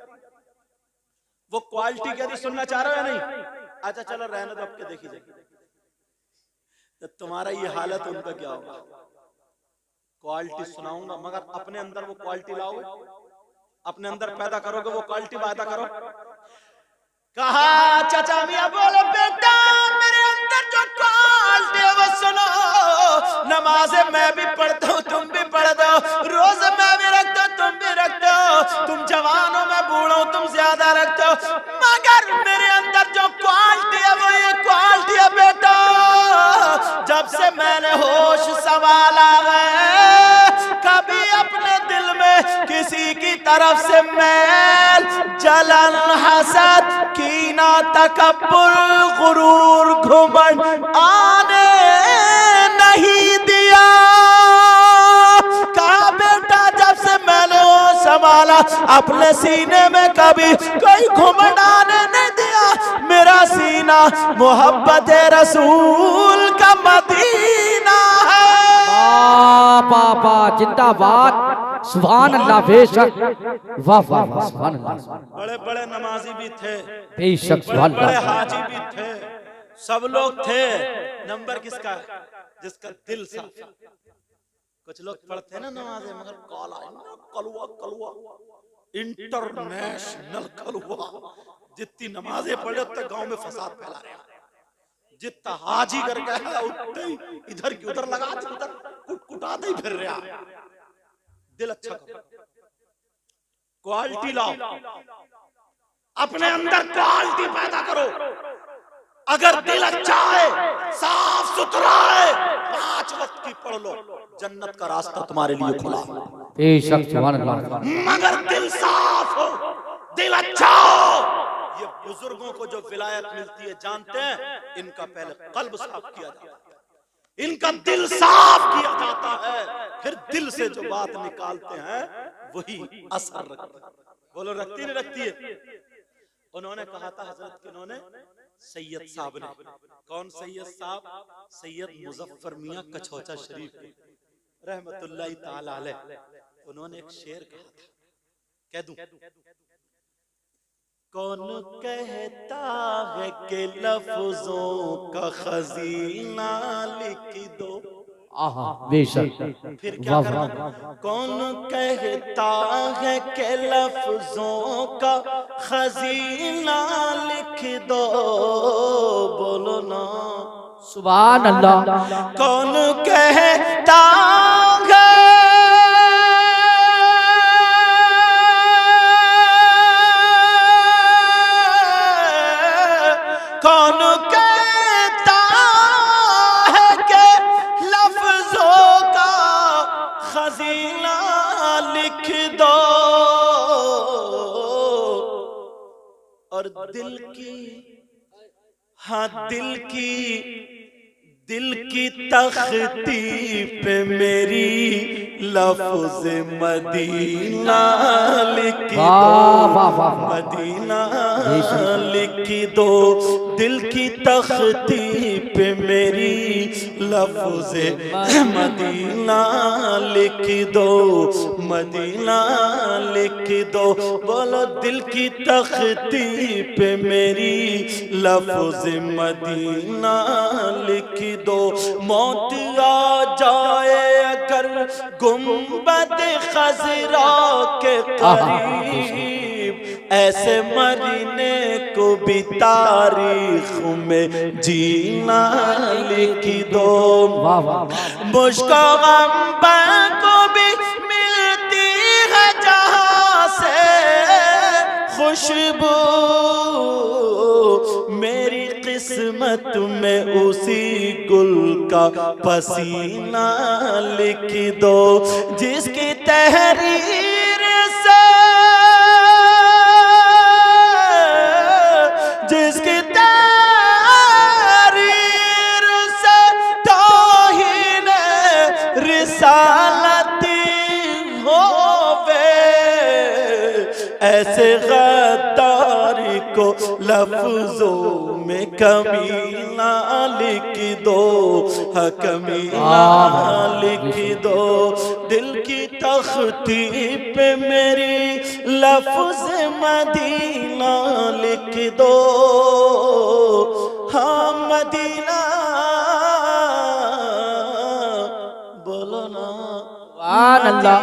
वो क्वालिटी क्या थी सुनना चाह रहे हो या नहीं। अच्छा चलो रहने दो, अब के देखी जाएगी। तो तुम्हारा ये हालत उनका क्या होगा। क्वालिटी सुनाऊंगा, मगर अपने अंदर वो क्वालिटी लाओगे, अपने अंदर पैदा करोगे, वो क्वालिटी पैदा करो। कहा चाचा मियां बोले बेटा मेरे अंदर जो क्वालिटी है वो सुनो। नमाज़े मैं भी पढ़ता हूँ, तुम भी पढ़ते हो, रोज़े मैं भी रखता हूँ, तुम भी रखते हो, तुम जवान हो मैं बूढ़ा हूँ, तुम ज्यादा रखते हो, मगर मेरे अंदर जो क्वालिटी है वो ये क्वालिटी है बेटा, जब से मैंने होश संभाला है, कभी अपने दिल में किसी की तरफ से मैल, जलन, हसद, कीना, तकब्बुर, गुरूर, घमंड आने नहीं दिया। कहा बेटा जब से मैंने वो संभाला, अपने सीने में कभी कोई घमंड आने नहीं दिया। मेरा सीना मोहब्बत रसूल का मदीना है। बाबा जिंदाबाद, सुभान अल्लाह, बेशक, वाह वाह वाह, सुभान अल्लाह। बड़े बड़े नमाजी भी थे, बेशक, सुभान अल्लाह, बड़े हाजी भी थे, सब लोग थे। नंबर किसका है, जिसका दिल साफ। कुछ लोग पढ़ते हैं ना नमाज़ें, मगर काला कलवा कलवा, इंटरनेशनल कलवा। जितनी नमाजें पढ़े उतने गांव में फसाद फैला रहे हैं। जितना हाजी करके है उतने ही इधर की उधर लगा, उधर कुटकुटाते ही फिर रहा। दिल अच्छा करो। क्वालिटी लाओ, अपने अंदर क्वालिटी पैदा करो। अगर दिल अच्छा है, साफ सुथरा है, 5 वक्त की पढ़ लो, जन्नत का रास्ता तुम्हारे लिए खुला है। बेशक सुभान अल्लाह। मगर दिल साफ हो, दिल अच्छा हो। ये बुजुर्गों को जो विलायत मिलती है जानते हैं, इनका पहले कल्ब साफ किया जाता है, इनका दिल साफ किया जाता है, फिर दिल से जो बात निकालते हैं वही असर रखती है। बोलो रखती नहीं रखती है? उन्होंने कहा था हजरत किन्होंने, सैयद साहब ने। कौन सैयद साहब? सैयद मुजफ्फर मियां कछौचा शरीफ रहमतुल्लाहि ताला अलैह। उन्होंने एक शेर कहा था, कह दूं? कौन कहता है कि लफ्जों का खजीना लिख दो। आहा बेशक। फिर क्या करना? कौन कहता है कि लफ्जों का खजीना लिख दो। बोलो ना सुभान अल्लाह। कौन कहता है कौन कहता है कि लफ्जों का खजीना लिख दो। और दिल की, हाँ दिल की तख्ती पे मेरी लफ्ज मदीना लिख दो। मदीना लिख दो। दिल की तख्ती पे मेरी लफ्ज मदीना लिख दो। मदीना लिख दो। बोलो दिल की तख्ती पे मेरी लफ्ज मदीना लिख दो। मौत आ जाए अगर गुंबद खजरा के करीब, ऐसे मरने को भी तारीख में जीना लिख दो। मुझको गम को भी मिलती है जहां से खुशबू, मेरी किस्मत में उसी गुल का पसीना लिख दो। जिसकी तहरीर से, जिसकी तहरीर से तौहीन रिसालती होवे, ऐसे गद्दारी को लफ्जों में कमीना लिख दो। हाँ कमीना लिख दो। दिल की तख्ती पे मेरी लफ्ज मदीना लिख दो। हाँ मदीना बोलो ना सुभान अल्लाह।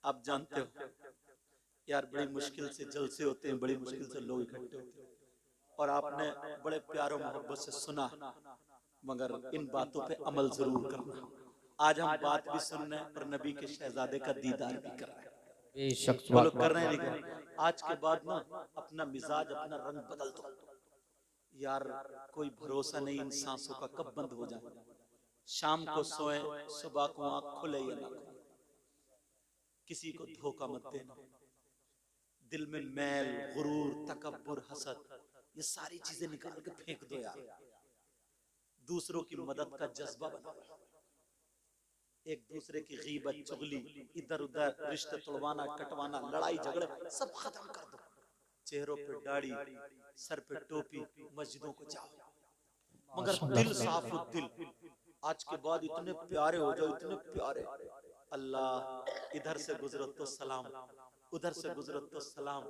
आप जानते हो यार, बड़ी मुश्किल से जलसे होते हैं, बड़ी मुश्किल से लोग इकट्ठे होते हैं, और आपने बड़े प्यारो मोहब्बत से सुना, मगर इन बातों पे अमल जरूर करना। आज हम बात भी सुन रहे हैं पर नबी के शहजादे का दीदार भी कर रहे हैं। बोलो कर रहे हैं नहीं? आज के बाद ना अपना मिजाज, अपना रंग बदल दो यार। कोई भरोसा नहीं इन सांसों का कब बंद हो जाए। शाम को सोए, सुबह को आंख खुले या ना खुले, किसी को धोखा मत देना। दिल में मैल, गुरूर, तकब्बुर, हसद, ये सारी चीजें निकाल के फेंक दो यार। दूसरों की मदद का जज्बा बनाओ। एक दूसरे की गीबत, चुगली, इधर उधर रिश्ते तोड़वाना, कटवाना, लड़ाई झगड़े सब खत्म कर दो। चेहरों पे दाढ़ी, सर पे टोपी, मस्जिदों को जाओ, मगर दिल साफ हो। दिल आज के बाद इतने प्यारे हो जाओ, इतने प्यारे। अल्लाह इधर से गुजरो तो सलाम, उधर से गुजरो तो सलाम,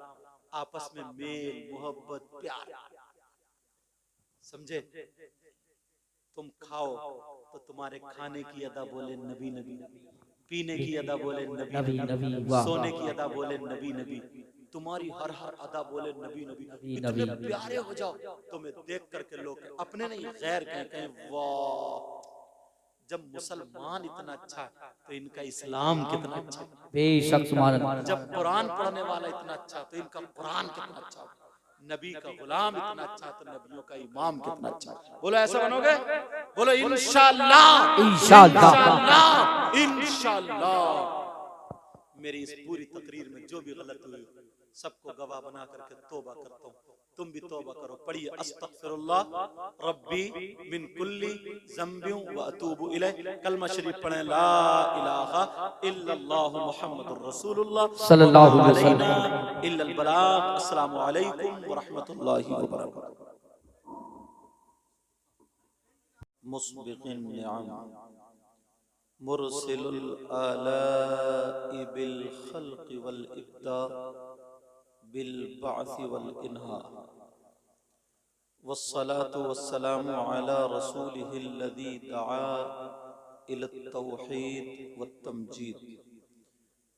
आपस में मेल, मोहब्बत, प्यार। समझे? तुम खाओ तो तुम्हारे खाने की अदा बोले नबी नबी, पीने की अदा बोले नबी नबी, सोने की अदा बोले नबी नबी। तुम्हारी हर हर अदा बोले नबी नबी, नबी, इतने नबी। प्यारे हो जाओ तुम्हें देख करके लोग अपने नहीं गैर कहें वाह, जब मुसलमान इतना अच्छा है तो इनका इस्लाम कितना अच्छा है। बेशक सुभान अल्लाह। जब कुरान पढ़ने वाला इतना अच्छा तो इनका कुरान कितना अच्छा होगा। नबी का गुलाम इतना अच्छा तो नबियों का इमाम कितना अच्छा। बोलो ऐसा बनोगे? बोलो इंशाअल्लाह इंशाअल्लाह इंशाअल्लाह। मेरी इस पूरी तकरीर में जो भी गलत हुई सबको गवाह बना करके तौबा करता हूँ, तुम भी तौबा करो। पढ़िए अस्तगफिरुल्लाह रब्बी मिन कुल्ली ज़ंबिन व अतूबु इलैह। कलमा शरीफ पढ़ें, ला इलाहा इल्लल्लाहु मुहम्मदुर रसूलुल्लाह सल्लल्लाहु वमा अलैहि अलैना वसल्लम। इल्लल बलाग। अस्सलामु अलैकुम व रहमतुल्लाहि व बरकातुहू। मुस्बिगिन निअम मुरसिलुल आलाई बिल खल्क़ि वल इब्दा बिल बअसी वल इन्हा वस्सलातु वस्सलामु अला रसूलिहिल्लज़ी दआ इलत तौहीद वत तमजीद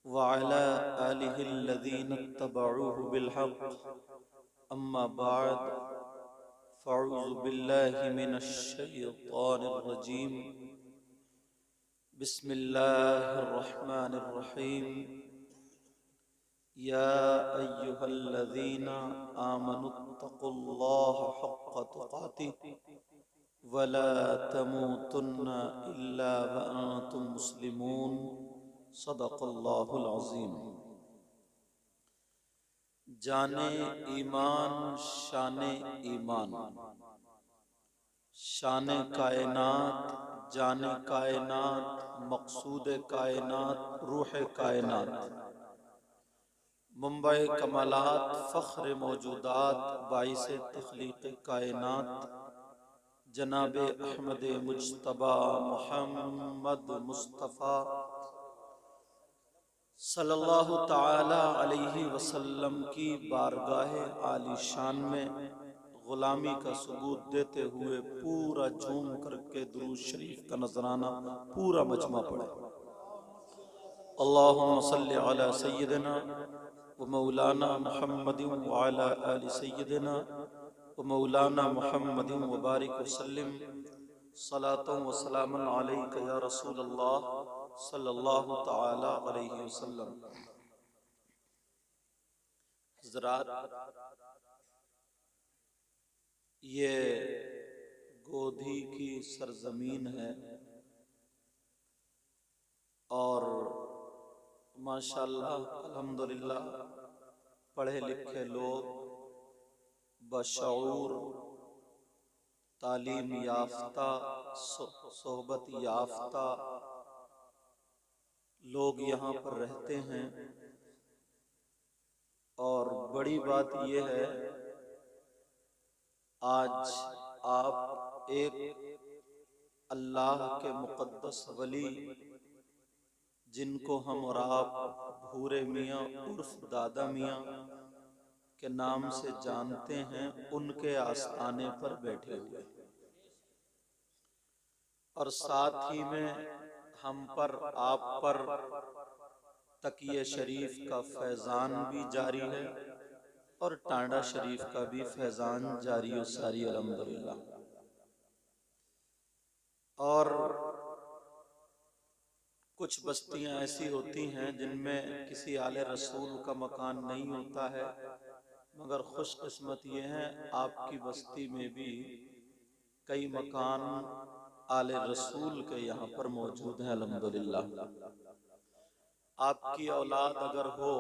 व अला आलिहिल्लज़ीना इत्तबऊहु बिल हक़्क़। अम्मा बअद फ़अऊज़ु बिल्लाहि मिनश शैतानिर रजीम। बिस्मिल्लाहिर रहमानिर रहीम। या अय्युहल्लज़ीना आमनुत्तक़ुल्लाह हक़्क़ तुक़ातिह वला तमूतुन्ना इल्ला व अंतुम मुस्लिमून। सदक़ल्लाहुल अज़ीम। जाने ईमान शाने ईमान, शाने कायनात, जाने कायनात, मक़सूद कायनात, रूह कायनात, मुंबई कमालात, फ़ख्र मौजूदात, बाइसे तख्लीक़ कायनात, जनाबे अहमद मुज्तबा मुहम्मद मुस्तफ़ा सल्लल्लाहु ताला अलैहि वसल्लम की बारगाहे आलीशान में गुलामी का सबूत देते हुए पूरा झूम करके दुरूद शरीफ का नजराना पूरा मजमा पढ़े। अल्लाहुम्मा सल्लि अला सय्यिदिना व मौलाना मुहम्मदिन व अला आलि सय्यिदिना व मौलाना मुहम्मदिन व बारिक वसल्लिम सलातन व सलामन अलैका या रसूल अल्लाह सल्लल्लाहु ताला अलैहि वसल्लम। हज़रात, ये गोधी की सरजमीन है और माशाअल्लाह अल्हम्दुलिल्लाह पढ़े लिखे लोग, बशऊर, तालीम याफ्ता, सोहबत याफ्ता लोग यहाँ पर रहते हैं। और बड़ी बात यह है, आज आप एक अल्लाह के मुक़द्दस वली, जिनको हम और आप भूरे मियाँ उर्फ दादा मियाँ के नाम से जानते हैं, उनके आस्थाने पर बैठे हुए और साथ ही में हम पर आप पर तकिए शरीफ का फैज़ान भी जारी है और टांडा शरीफ का भी फैज़ान जारी और सारी अल्हम्दुलिल्लाह। और कुछ बस्तियां ऐसी होती हैं जिनमें किसी आले रसूल का मकान नहीं होता है, मगर खुशकिस्मत ये है आपकी बस्ती में भी कई मकान आले रसूल के यहाँ पर मौजूद हैं अल्हम्दुलिल्लाह। आपकी औलाद अगर हो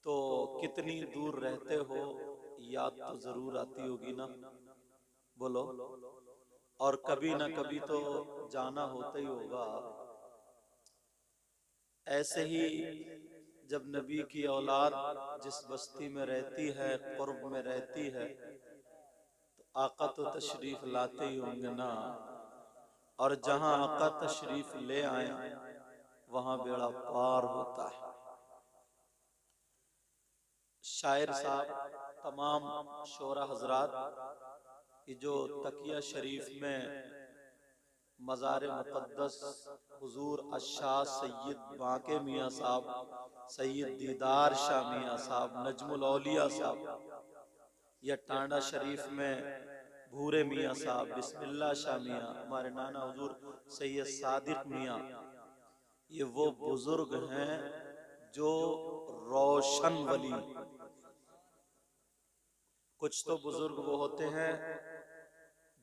तो कितनी दूर रहते हो याद तो जरूर आती होगी ना, बोलो। और कभी ना कभी तो जाना होता ही होगा। ऐसे ही जब नबी की औलाद जिस बस्ती में रहती है, कुर्ब में रहती है, तो आका तो तशरीफ लाते ही होंगे ना। और जहां आका तशरीफ ले आए वहां बेड़ा पार होता है। शायर साहब, तमाम शोरा हजरात की जो तकिया शरीफ में मज़ार मुक़द्दस हुजूर अशाह सैयद बांके मियाँ साहब, सैयद दीदार शाह मियाँ साहब, नजमुल औलिया साहब, या टांडा शरीफ में भूरे मियाँ साहब, बिस्मिल्लाह शाह मियाँ, हमारे नाना हुजूर सैयद सादिक मियाँ, ये वो बुजुर्ग हैं जो रोशन वली। कुछ तो बुजुर्ग वो होते हैं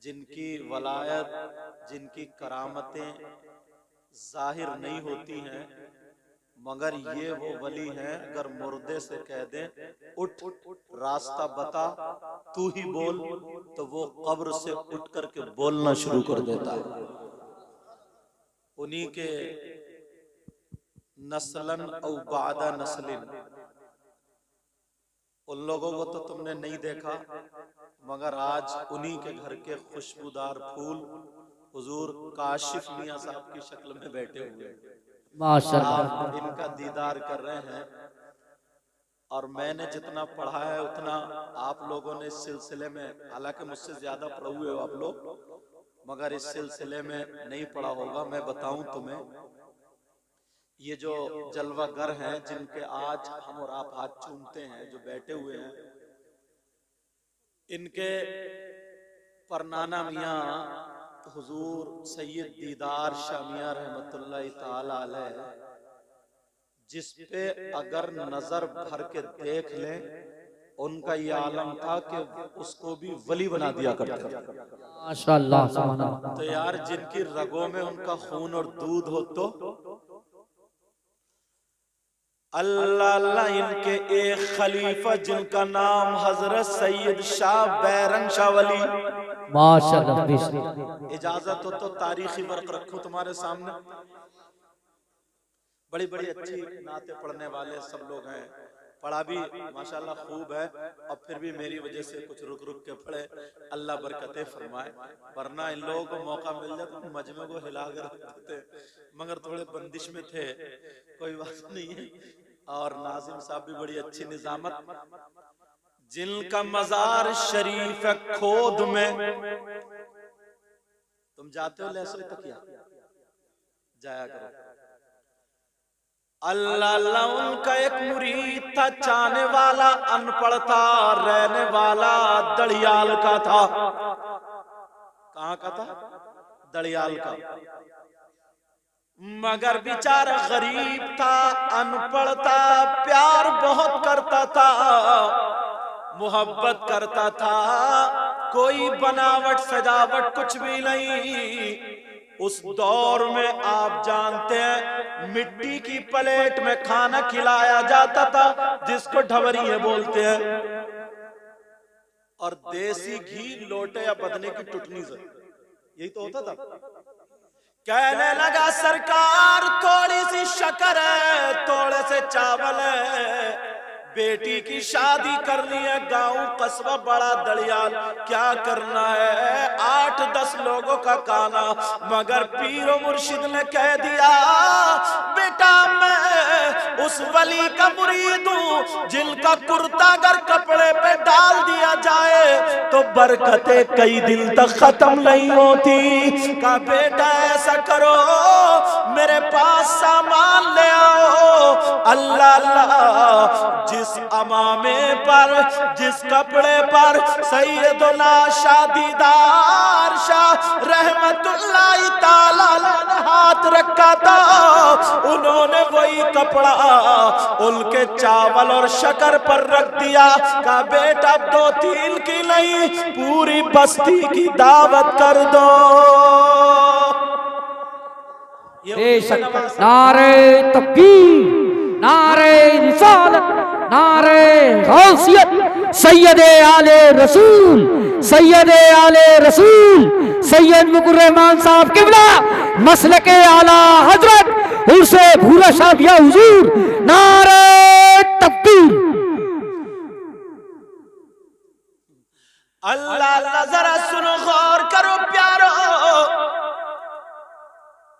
जिनकी वलायत, जिनकी करामतें जाहिर नहीं होती हैं, मगर ये वो वली हैं अगर मुर्दे से कह दें उठ रास्ता बता तू ही बोल, तो वो कब्र से उठ करके बोलना शुरू कर देता है। उन्हीं के नस्लन औ बादा नस्लिन, उन लोगों को तो तुमने नहीं देखा, मगर आज उन्हीं के घर के खुशबूदार फूल हुजूर काशिफ मियाँ साहब की शक्ल में बैठे हुए माशाअल्लाह, आप इनका दीदार कर रहे हैं। और मैंने जितना पढ़ा है उतना आप लोगों ने इस सिलसिले में, हालांकि मुझसे ज्यादा पढ़े हुए हो आप लोग, मगर इस सिलसिले में नहीं पढ़ा होगा। मैं बताऊं तुम्हें, ये जो जलवागर हैं जिनके आज हम और आप हाथ चूमते हैं, जो बैठे हुए हैं, इनके परनाना मियाँ हुजूर सैयद दीदार शाह मियाँ रहमतुल्लाह ताला अलैह, जिस पे अगर नजर भर के देख लें, उनका ये आलम था कि उसको भी वली बना दिया करते थे। माशाअल्लाह, सुभान अल्लाह। तो यार जिनकी रगों में उनका खून और दूध हो, तो अल्लाह अल्लाह, इनके एक खलीफा जिनका नाम हजरत सैयद शाह बैरंग शाह वली, माशाअल्लाह। इजाजत हो तो तारीखी वर्क रखूं तुम्हारे सामने। बड़ी बड़ी अच्छी नाते पढ़ने वाले सब लोग हैं, पढ़ा भी माशाल्लाह खूब है, और फिर भी मेरी वजह से कुछ रुक रुक के पढ़े, अल्लाह बरकतें फरमाए। वरना इन लोगों को मौका मिल जाता तो मजमे को हिला कर रखते थे, मगर थोड़े बंदिश में थे, कोई बात नहीं है। और नाजिम साहब भी बड़ी अच्छी निजामत, जिनका मजार शरीफ है खोद में, तुम जाते हो लहसुन तकिया जाया करो। अल्लाह अल्लाह, उनका एक मुरीद था, चाहने वाला, अनपढ़ था, रहने वाला दड़ियाल का था। कहाँ का था? दड़ियाल का। मगर बेचारा गरीब था, अनपढ़ था, प्यार बहुत करता था, मोहब्बत करता था, कोई बनावट सजावट कुछ भी नहीं। उस दौर में आप जानते हैं मिट्टी की प्लेट में खाना खिलाया जाता था, जिसको ढवरिये बोलते हैं, और देसी घी लोटे या बदने की टुटनी से, यही तो होता था। कहने लगा सरकार थोड़ी सी शक्कर है, थोड़े से चावल है, बेटी की शादी करनी है, गांव कस्बा बड़ा दड़ियाल, क्या करना है? 8-10 लोगों का खाना। मगर पीरो मुर्शिद ने कह दिया बेटा मैं उस वली का मुरीद हूँ जिनका कुर्ता अगर कपड़े पे डाल दिया जाए तो बरकतें कई दिन तक खत्म नहीं होती। कहा बेटा ऐसा करो मेरे पास सामान ले आओ, अल्लाह अल्लाह जिस अमामे पर, जिस कपड़े पर सैयदुना शाह दीदार शाह रहमतुल्लाह ताला ने हाथ रखा था, उन्होंने वही कपड़ा उनके चावल और शक्कर पर रख दिया। कहा बेटा 2-3 की नहीं पूरी बस्ती की दावत कर दो। नारे तकबीर, नारे रिसालत, नारे गौसियत, सैयदे आले रसूल, सैयदे आले रसूल, सैयद मुकुर रहमान साहब किबला, मसलके आला हजरत उर्से भूरा शाह हुजूर, नारे तकबीर। अल्लाह अल्लाह, जरा सुनो गौर करो प्यारो,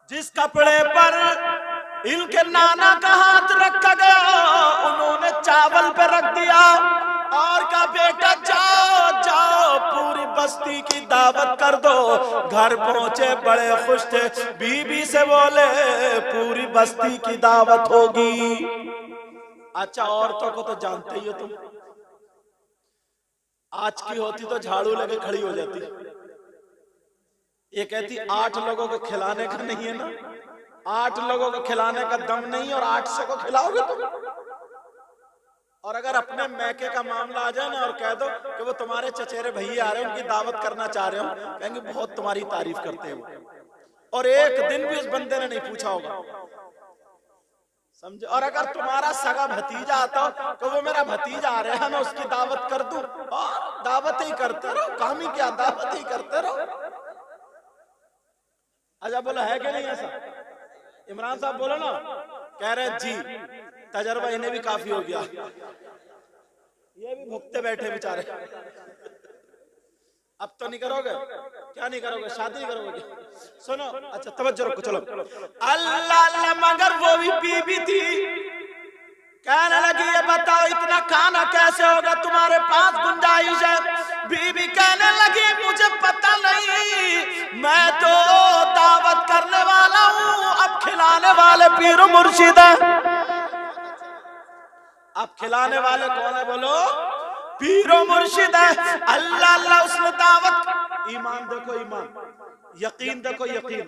जिस कपड़े पर इनके नाना का हाथ रखा गया उन्होंने चावल पे रख दिया और कहा बेटा जाओ जाओ पूरी बस्ती की दावत कर दो। घर पहुंचे बड़े खुश थे, बीबी से बोले पूरी बस्ती की दावत होगी। अच्छा, औरतों को तो जानते ही हो तुम, आज की होती तो झाड़ू लगे खड़ी हो जाती। ये कहती 8 लोगों को खिलाने का नहीं है ना, 8 लोगों को खिलाने का दम नहीं और 800 को खिलाओगे तुम। और अगर अपने मैके का मामला आ जाए ना और कह दो कि वो तुम्हारे चचेरे भैया आ रहे हैं, उनकी दावत करना चाह रहे हो, कहेंगे बहुत तुम्हारी तारीफ करते हो। और एक दिन भी उस बंदे ने नहीं पूछा होगा, समझे। और अगर तुम्हारा सगा भतीजा आता हो तो वो मेरा भतीजा आ रहा है, मैं उसकी दावत कर दूं, और दावत ही करते रहो, काम ही क्या, दावत ही करते रहो। अच्छा बोला है कि नहीं ऐसा? इमरान साहब बोलो ना। कह रहे जी, तजर्बा इन्हें भी काफी हो गया, ये भी भुगते बैठे बेचारे। अब तो नहीं करोगे? क्या नहीं करोगे? शादी नहीं करोगे? सुनो, अच्छा तवज्जो रखो, चलो। अल्लाह अल्लाह, मगर वो भी बीबी थी, कहने लगी ये बताओ इतना खाना कैसे होगा, तुम्हारे पास गुंजाइश है? बीबी कहने लगी मुझे पता नहीं, मैं तो दावत करने वाला हूँ, अब खिलाने वाले पीर मुर्शिद है। अब खिलाने वाले कौन है बोलो? पीरो मुर्शिद है। अल्लाह अल्लाह, उसने दावत, ईमान देखो ईमान, यकीन देखो यकीन।